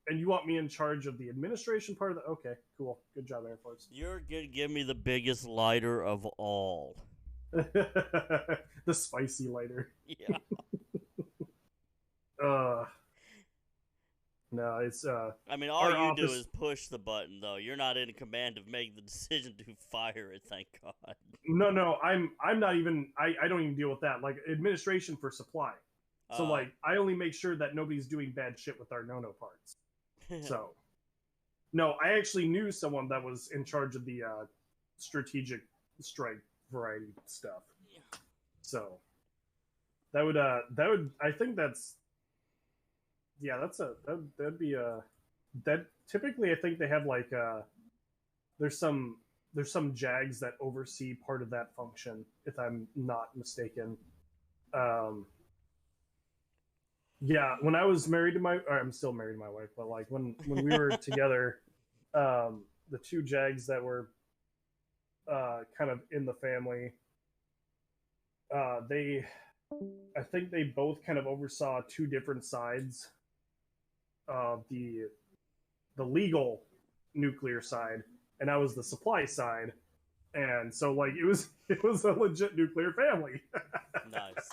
And you want me in charge of the administration part of the... Okay, cool. Good job, Air Force. You're going to give me the biggest lighter of all. The spicy lighter. Yeah. No, it's... I mean, all you do is push the button, though. You're not in command of making the decision to fire it, thank God. No, I'm not even... I don't even deal with that. Like, administration for supply. So, like, I only make sure that nobody's doing bad shit with our no-no parts. So, no, I actually knew someone that was in charge of the strategic strike variety stuff. Yeah. So, that would, I think that's, yeah, that'd be that typically I think they have like, there's some JAGs that oversee part of that function, if I'm not mistaken. Yeah, when I was married to I'm still married to my wife, but like when we were together, the two JAGs that were kind of in the family I think they both kind of oversaw two different sides of the legal nuclear side, and I was the supply side, and so like it was a legit nuclear family. Nice.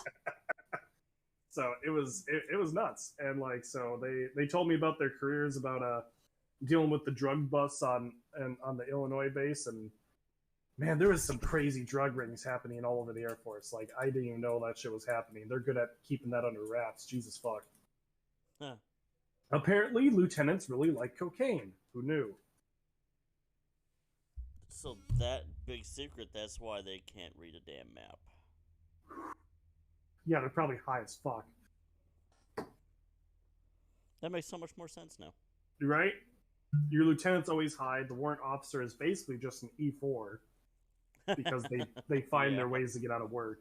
So it was nuts, and like so they told me about their careers, about dealing with the drug busts on the Illinois base, and man, there was some crazy drug rings happening all over the Air Force. Like I didn't even know that shit was happening. They're good at keeping that under wraps. Jesus fuck. Huh. Apparently, lieutenants really like cocaine. Who knew? So that big secret, that's why they can't read a damn map. Yeah, they're probably high as fuck. That makes so much more sense now. Right? Your lieutenant's always high. The warrant officer is basically just an E4 because they find their ways to get out of work.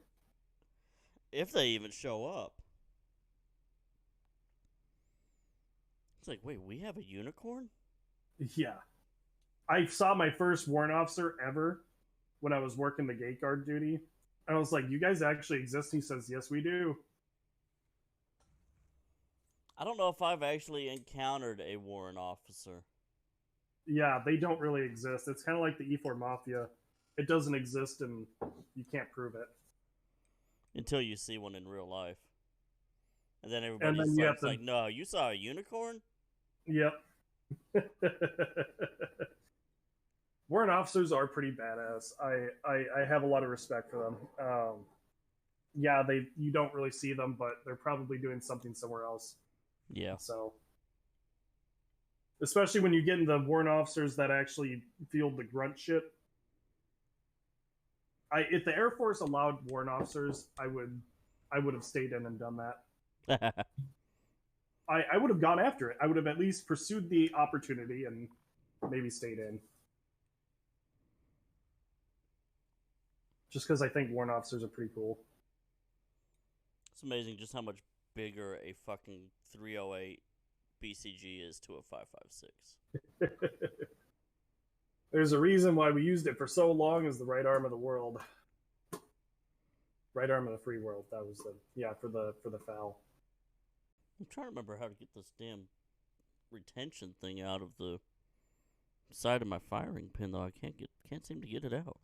If they even show up. It's like, wait, we have a unicorn? Yeah. I saw my first warrant officer ever when I was working the gate guard duty. And I was like, you guys actually exist? He says, yes, we do. I don't know if I've actually encountered a warrant officer. Yeah, they don't really exist. It's kind of like the E4 Mafia. It doesn't exist and you can't prove it. Until you see one in real life. And then everybody's like, no, you saw a unicorn? Yep. Warrant officers are pretty badass. I have a lot of respect for them. Yeah, you don't really see them, but they're probably doing something somewhere else. Yeah. So, especially when you get into the warrant officers that actually field the grunt shit. If the Air Force allowed warrant officers, I would have stayed in and done that. I would have gone after it. I would have at least pursued the opportunity and maybe stayed in. Just because I think warrant officers are pretty cool. It's amazing just how much bigger a fucking 308 BCG is to a 5.56. There's a reason why we used it for so long as the right arm of the world. Right arm of the free world. That was for the FAL. I'm trying to remember how to get this damn retention thing out of the side of my firing pin, though. I can't seem to get it out.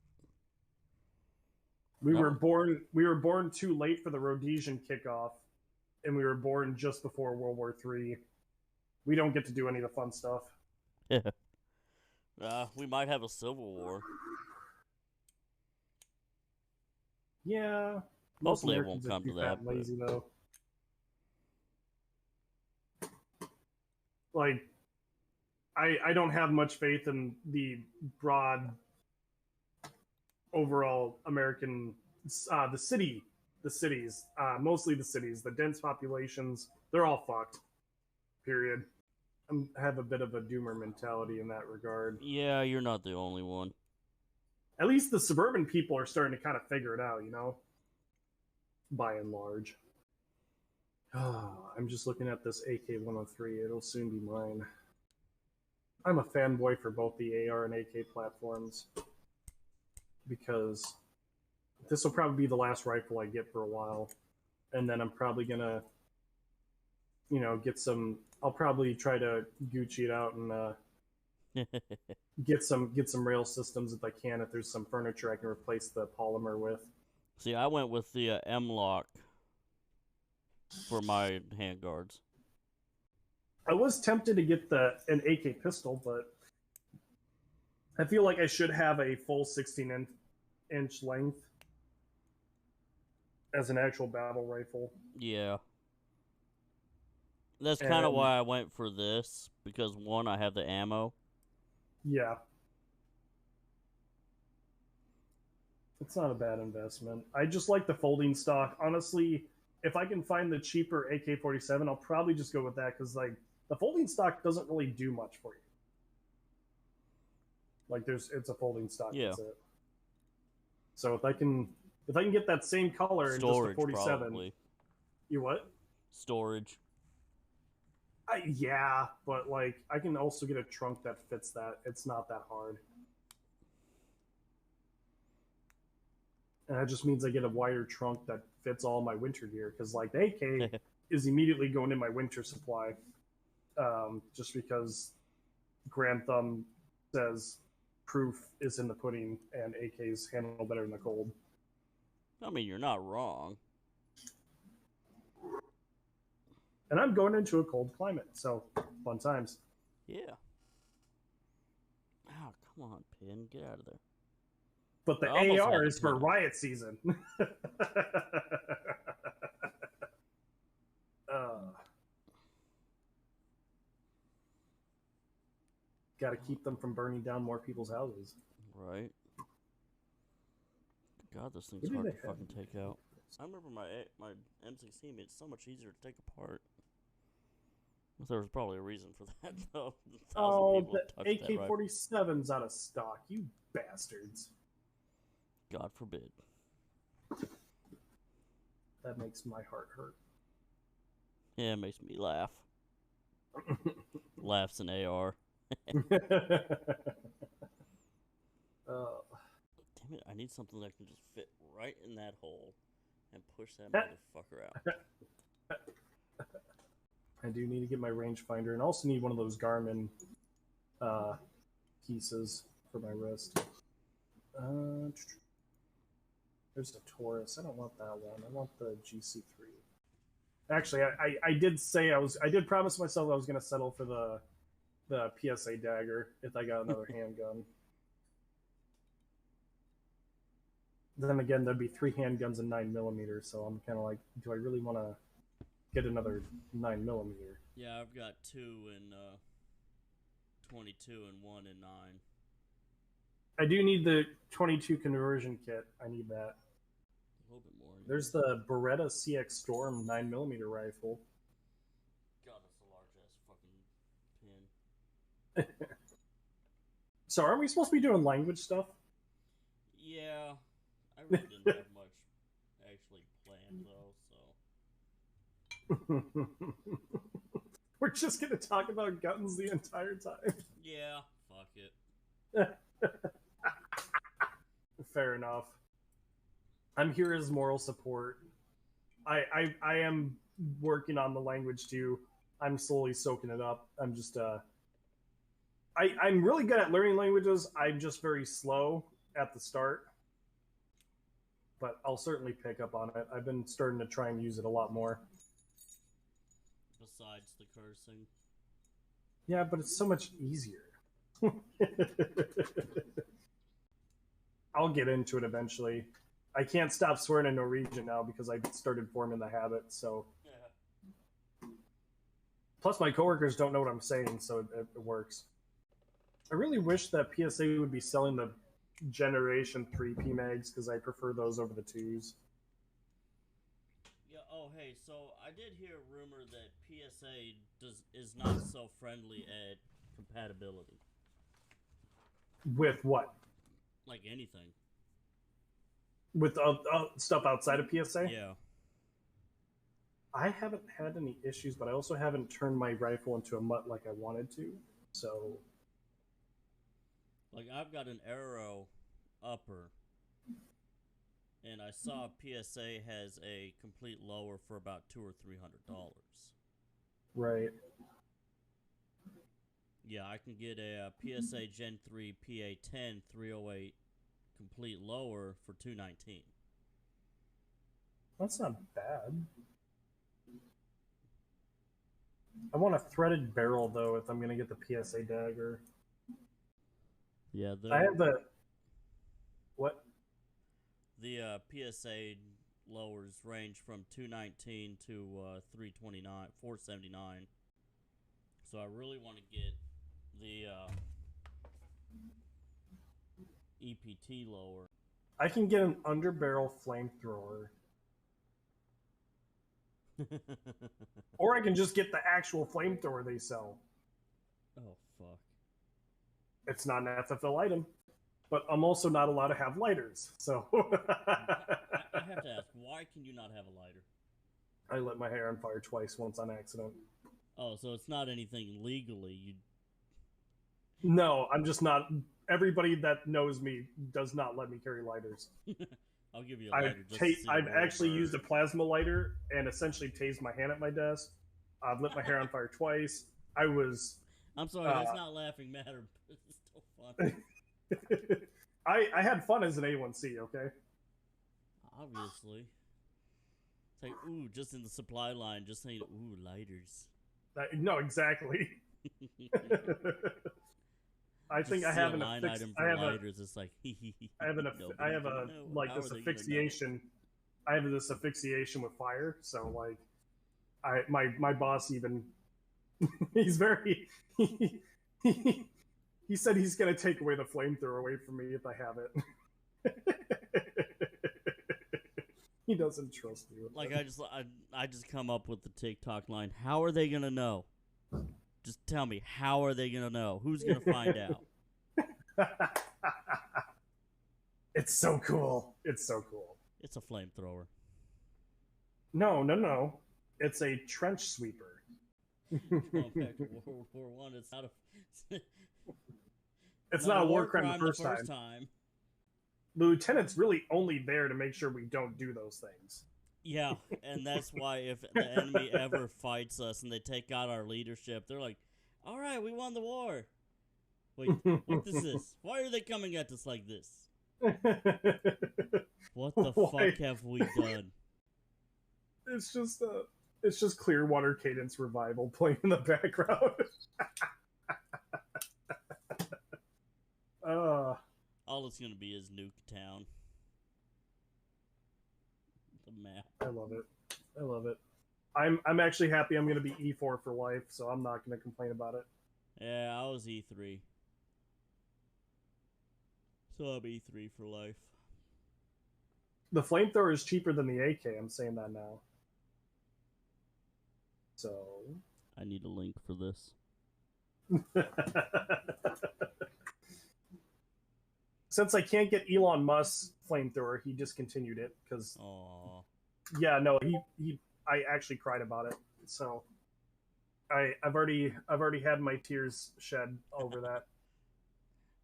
We were born too late for the Rhodesian kickoff, and we were born just before World War III. We don't get to do any of the fun stuff. Yeah. We might have a civil war. Yeah. Hopefully it won't come to that. Lazy, though. Like, I don't have much faith in the broad overall American, the cities, mostly the cities, the dense populations, they're all fucked. Period. I have a bit of a doomer mentality in that regard. Yeah, you're not the only one. At least the suburban people are starting to kind of figure it out, you know? By and large. I'm just looking at this AK-103. It'll soon be mine. I'm a fanboy for both the AR and AK platforms because this will probably be the last rifle I get for a while. And then I'm probably going to, get some... I'll probably try to Gucci it out and get some rail systems if I can. If there's some furniture I can replace the polymer with. See, I went with the M-Lock for my handguards. I was tempted to get an AK pistol, but I feel like I should have a full 16-inch length as an actual battle rifle. Yeah. That's kind of why I went for this, because one, I have the ammo. Yeah. It's not a bad investment. I just like the folding stock. Honestly, if I can find the cheaper AK-47, I'll probably just go with that, because like the folding stock doesn't really do much for you. Like it's a folding stock. Yeah. That's it. So if I can get that same color in just a 47, probably. You what? Storage. Yeah, but like I can also get a trunk that fits that. It's not that hard. And that just means I get a wider trunk that fits all my winter gear. Because like the AK is immediately going in my winter supply, just because Grand Thumb says proof is in the pudding, and AKs handle better in the cold. I mean, you're not wrong. And I'm going into a cold climate, so fun times. Yeah. Oh, come on, Pin. Get out of there. But the I almost had AR to is for pin it. riot season. Got to keep them from burning down more people's houses. Right. God, this thing's Maybe hard they to have fucking take out. I remember my M16 made it so much easier to take apart. There was probably a reason for that, though. Oh, the AK-47's out of stock, you bastards. God forbid. That makes my heart hurt. Yeah, it makes me laugh. Laughs in AR. Damn it, I need something that can just fit right in that hole and push that motherfucker out. I do need to get my rangefinder, and also need one of those Garmin pieces for my wrist. There's the Taurus. I don't want that one. I want the GC3. Actually, I did say I did promise myself I was going to settle for the PSA dagger if I got another handgun. Then again, there'd be 3 handguns and 9mm, so I'm kind of like, do I really want to get another 9mm? Yeah, I've got 2 in 22 and 1 in 9. I do need the 22 conversion kit. I need that. A little bit more. There's the Beretta CX Storm 9mm rifle. God, that's a large ass fucking pin. So, are we supposed to be doing language stuff? Yeah, I really didn't have much actually planned though, so. We're just gonna talk about guns the entire time. Yeah, fuck it. Fair enough. I'm here as moral support. I am working on the language too. I'm slowly soaking it up. I'm just I'm really good at learning languages. I'm just very slow at the start. But I'll certainly pick up on it. I've been starting to try and use it a lot more. Besides the cursing. Yeah, but it's so much easier. I'll get into it eventually. I can't stop swearing in Norwegian now because I started forming the habit, so... Yeah. Plus, my coworkers don't know what I'm saying, so it works. I really wish that PSA would be selling the Generation 3 PMags, because I prefer those over the 2s. Yeah, oh, hey, so I did hear a rumor that PSA is not so friendly at compatibility. With what? Like anything. With stuff outside of PSA? Yeah. I haven't had any issues, but I also haven't turned my rifle into a mutt like I wanted to, so... Like, I've got an Arrow upper, and I saw PSA has a complete lower for about $200 or $300. Right. Yeah, I can get a PSA Gen 3 PA-10 308 complete lower for $219. That's not bad. I want a threaded barrel, though, if I'm going to get the PSA dagger. Yeah, I have the... What? The PSA lowers range from $219 to $329, $479. So I really want to get the EPT lower. I can get an underbarrel flamethrower. Or I can just get the actual flamethrower they sell. Oh, fuck. It's not an FFL item. But I'm also not allowed to have lighters, so... I have to ask, why can you not have a lighter? I lit my hair on fire twice, once on accident. Oh, so it's not anything legally. No, I'm just not... Everybody that knows me does not let me carry lighters. I'll give you a lighter just to see the I've world actually burn. used a plasma lighter and essentially tased my hand at my desk. I've lit my hair on fire twice. I was I'm sorry, that's not laughing matter, but it's still funny. I had fun as an A1C, okay? Obviously. It's like, ooh, just in the supply line, just saying, ooh, lighters. No, exactly. I Just think I see have a an line affix. item I for have a. lighters. It's like, I have an. I nobody's have gonna a know. like How this are they gonna know? asphyxiation. I have this asphyxiation with fire. So like, my boss even. He's very. He said he's gonna take away the flamethrower away from me if I have it. He doesn't trust me. Like I just come up with the TikTok line. How are they gonna know? Just tell me. How are they gonna know? Who's gonna find out? It's so cool. It's so cool. It's a flamethrower. No. It's a trench sweeper. Going back to World War One, it's not a. It's not a war crime crime the first time. The lieutenant's really only there to make sure we don't do those things. Yeah, and that's why if the enemy ever fights us and they take out our leadership, they're like, "All right, we won the war." Wait, what is this? Why are they coming at us like this? What the fuck have we done? It's just Clearwater Cadence Revival playing in the background. All it's gonna be is Nuketown. The map. I love it. I'm actually happy I'm gonna be E4 for life, so I'm not gonna complain about it. Yeah, I was E3. So I'm E3 for life. The flamethrower is cheaper than the AK, I'm saying that now. So I need a link for this. Since I can't get Elon Musk's flamethrower, he discontinued it because yeah, no, I actually cried about it. So I've already had my tears shed over that.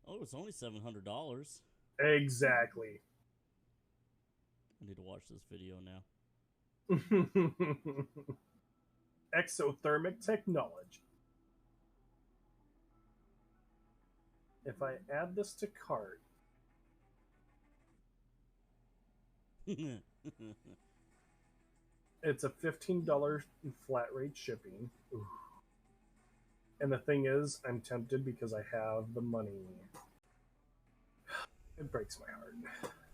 Oh, it's only $700. Exactly. I need to watch this video now. Exothermic technology. If I add this to cart, it's a $15 flat rate shipping. Ooh. And the thing is, I'm tempted because I have the money. It breaks my heart.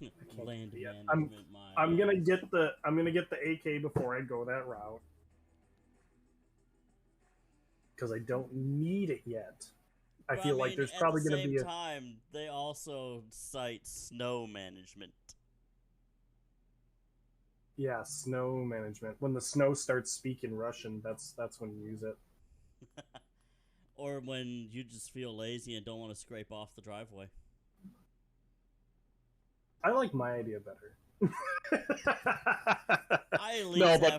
I can't Land get it yet. management, I'm gonna get the AK before I go that route because I don't need it yet. I feel like there's probably going to be at the same time, they also cite snow management. Yeah, snow management. When the snow starts speaking Russian, that's when you use it. Or when you just feel lazy and don't want to scrape off the driveway. I like my idea better. I at least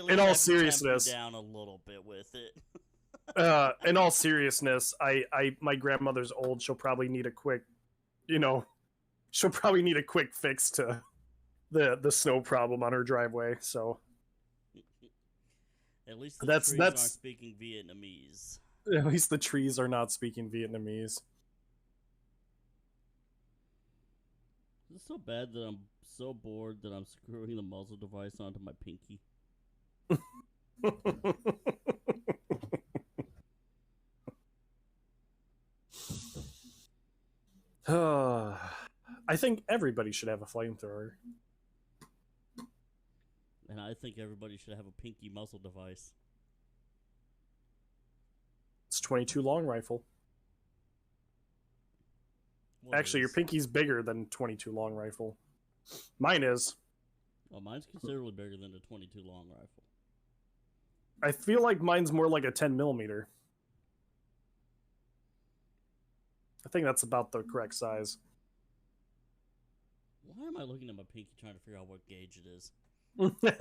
in all seriousness, down a little bit with it. In all seriousness, my grandmother's old. She'll probably need a quick, she'll probably need a quick fix to the snow problem on her driveway. So at least the trees aren't speaking Vietnamese. At least the trees are not speaking Vietnamese. It's so bad that I'm so bored that I'm screwing the muzzle device onto my pinky. I think everybody should have a flamethrower. And I think everybody should have a pinky muzzle device. It's 22 long rifle. Actually, your pinky's bigger than 22 long rifle. Mine is. Well, mine's considerably bigger than a 22 long rifle. I feel like mine's more like a 10 millimeter. I think that's about the correct size. Why am I looking at my pinky trying to figure out what gauge it is? What the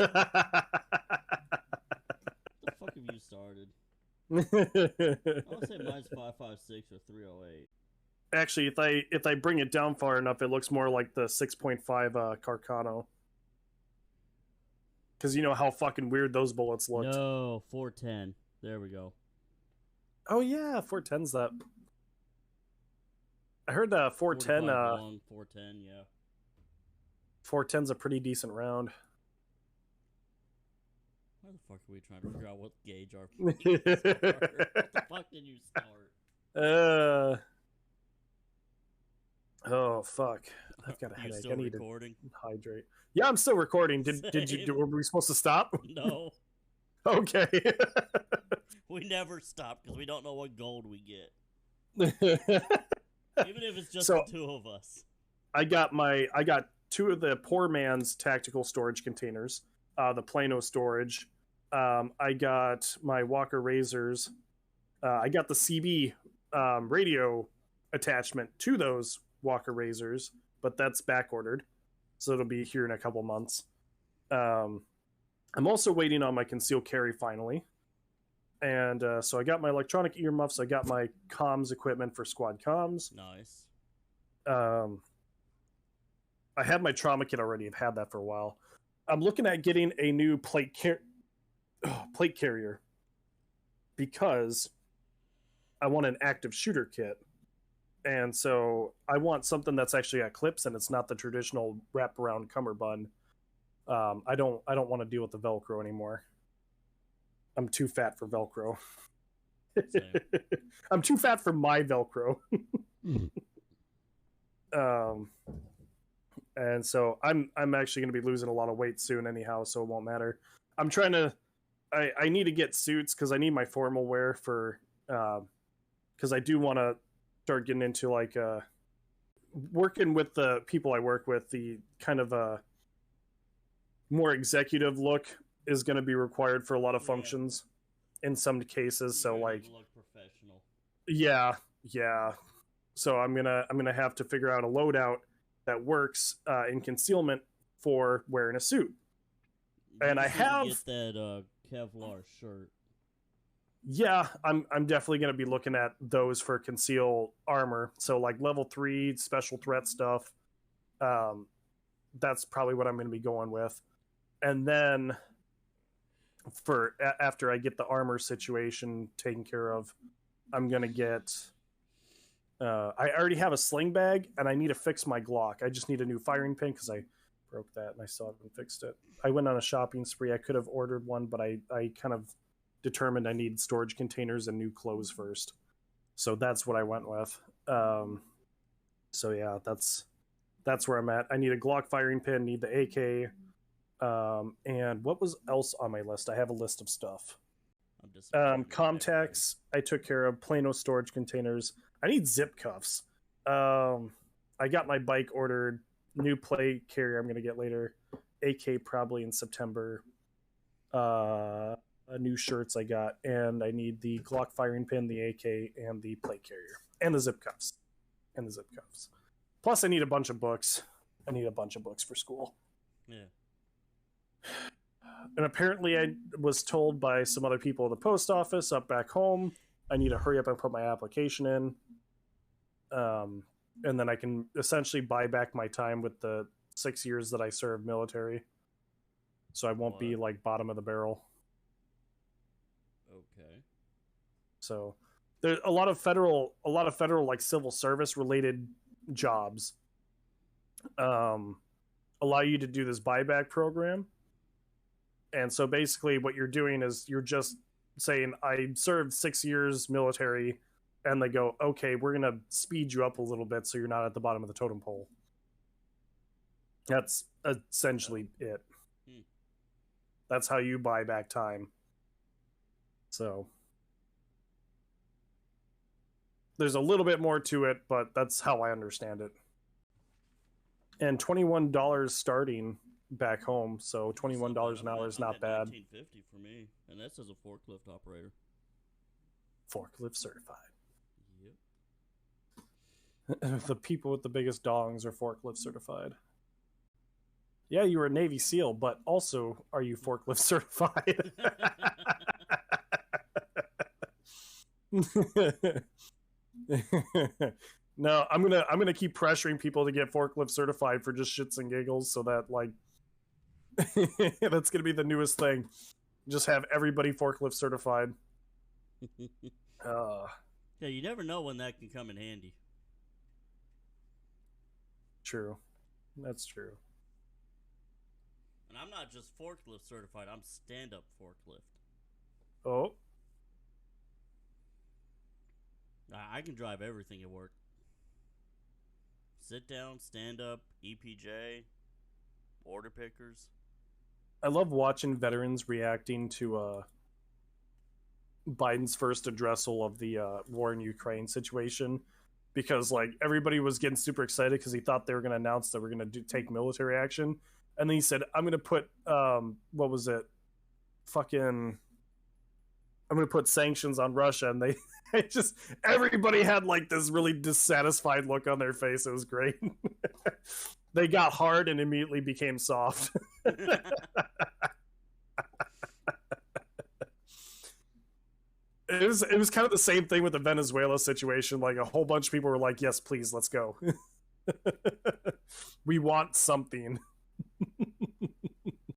fuck have you started? I would say mine's 5.56 or 308. Actually, if I bring it down far enough, it looks more like the 6.5 Carcano. Because you know how fucking weird those bullets looked. No, 410. There we go. Oh yeah, 410's that. I heard 410. 45 long, 410. Yeah. 410's a pretty decent round. Why the fuck are we trying to figure out what gauge our penis are? What the fuck did you start? Oh fuck! I've got a You headache. still I need recording? to hydrate. Yeah, I'm still recording. Did you? Were we supposed to stop? No. Okay. We never stop because we don't know what gold we get. Even if it's just So- the two of us. I got two of the poor man's tactical storage containers, the Plano storage. I got my Walker Razors. I got the CB radio attachment to those Walker Razors, but that's back ordered, so it'll be here in a couple months. I'm also waiting on my concealed carry finally, and so I got my electronic earmuffs. I got my comms equipment for squad comms. Nice. I had my trauma kit already. I've had that for a while. I'm looking at getting a new plate carrier because I want an active shooter kit, and so I want something that's actually got clips and it's not the traditional wraparound cummerbund. I don't want to deal with the Velcro anymore. I'm too fat for Velcro. I'm too fat for my Velcro. And so I'm actually going to be losing a lot of weight soon anyhow, so it won't matter. I'm trying to I need to get suits because I need my formal wear for because I do want to start getting into like working with the people I work with. The kind of more executive look is going to be required for a lot of functions in some cases. So like look professional. yeah. So I'm gonna have to figure out a loadout that works in concealment for wearing a suit. And I have get that Kevlar shirt. Yeah, I'm definitely gonna be looking at those for conceal armor. So like level 3 special threat stuff. That's probably what I'm gonna be going with. And then for after I get the armor situation taken care of, I'm gonna get I already have a sling bag and I need to fix my Glock. I just need a new firing pin because I broke that and I still haven't fixed it. I went on a shopping spree. I could have ordered one, but I kind of determined I need storage containers and new clothes first. So that's what I went with. So yeah, that's where I'm at. I need a Glock firing pin, need the AK. And what was else on my list? I have a list of stuff. Comtacs, I took care of. Plano storage containers. I need zip cuffs. I got my bike ordered. New plate carrier I'm going to get later. AK probably in September. New shirts I got. And I need the Glock firing pin, the AK, and the plate carrier. And the zip cuffs. Plus I need a bunch of books. I need a bunch of books for school. Yeah. And apparently I was told by some other people at the post office up back home I need to hurry up and put my application in. And then I can essentially buy back my time with the 6 years that I served military. So I won't be like bottom of the barrel. Okay. So there's a lot of federal like civil service related jobs allow you to do this buyback program. And so basically what you're doing is you're just saying, I served 6 years military, and they go, okay, we're going to speed you up a little bit so you're not at the bottom of the totem pole. That's essentially it. That's how you buy back time. So there's a little bit more to it, but that's how I understand it. And $21 starting back home, so $21 an hour is not bad. $19.50 for me, and that's as a forklift operator. Forklift certified. Yep. The people with the biggest dongs are forklift certified. Yeah, you were a Navy SEAL, but also are you forklift certified? No, I'm gonna keep pressuring people to get forklift certified for just shits and giggles, so that like that's gonna be the newest thing. Just have everybody forklift certified. Uh, Yeah, you never know when that can come in handy. True. That's true. And I'm not just forklift certified, I'm stand up forklift. Oh, I can drive everything at work. Sit down, stand up, EPJ, order pickers. I love watching veterans reacting to Biden's first addressal of the war in Ukraine situation, because like everybody was getting super excited because he thought they were going to announce that we're going to take military action, and then he said, "I'm going to put what was it, fucking." I'm gonna put sanctions on Russia, and they just everybody had like this really dissatisfied look on their face. It was great. They got hard and immediately became soft. It was kind of the same thing with the Venezuela situation. Like a whole bunch of people were like, "Yes, please, let's go. We want something."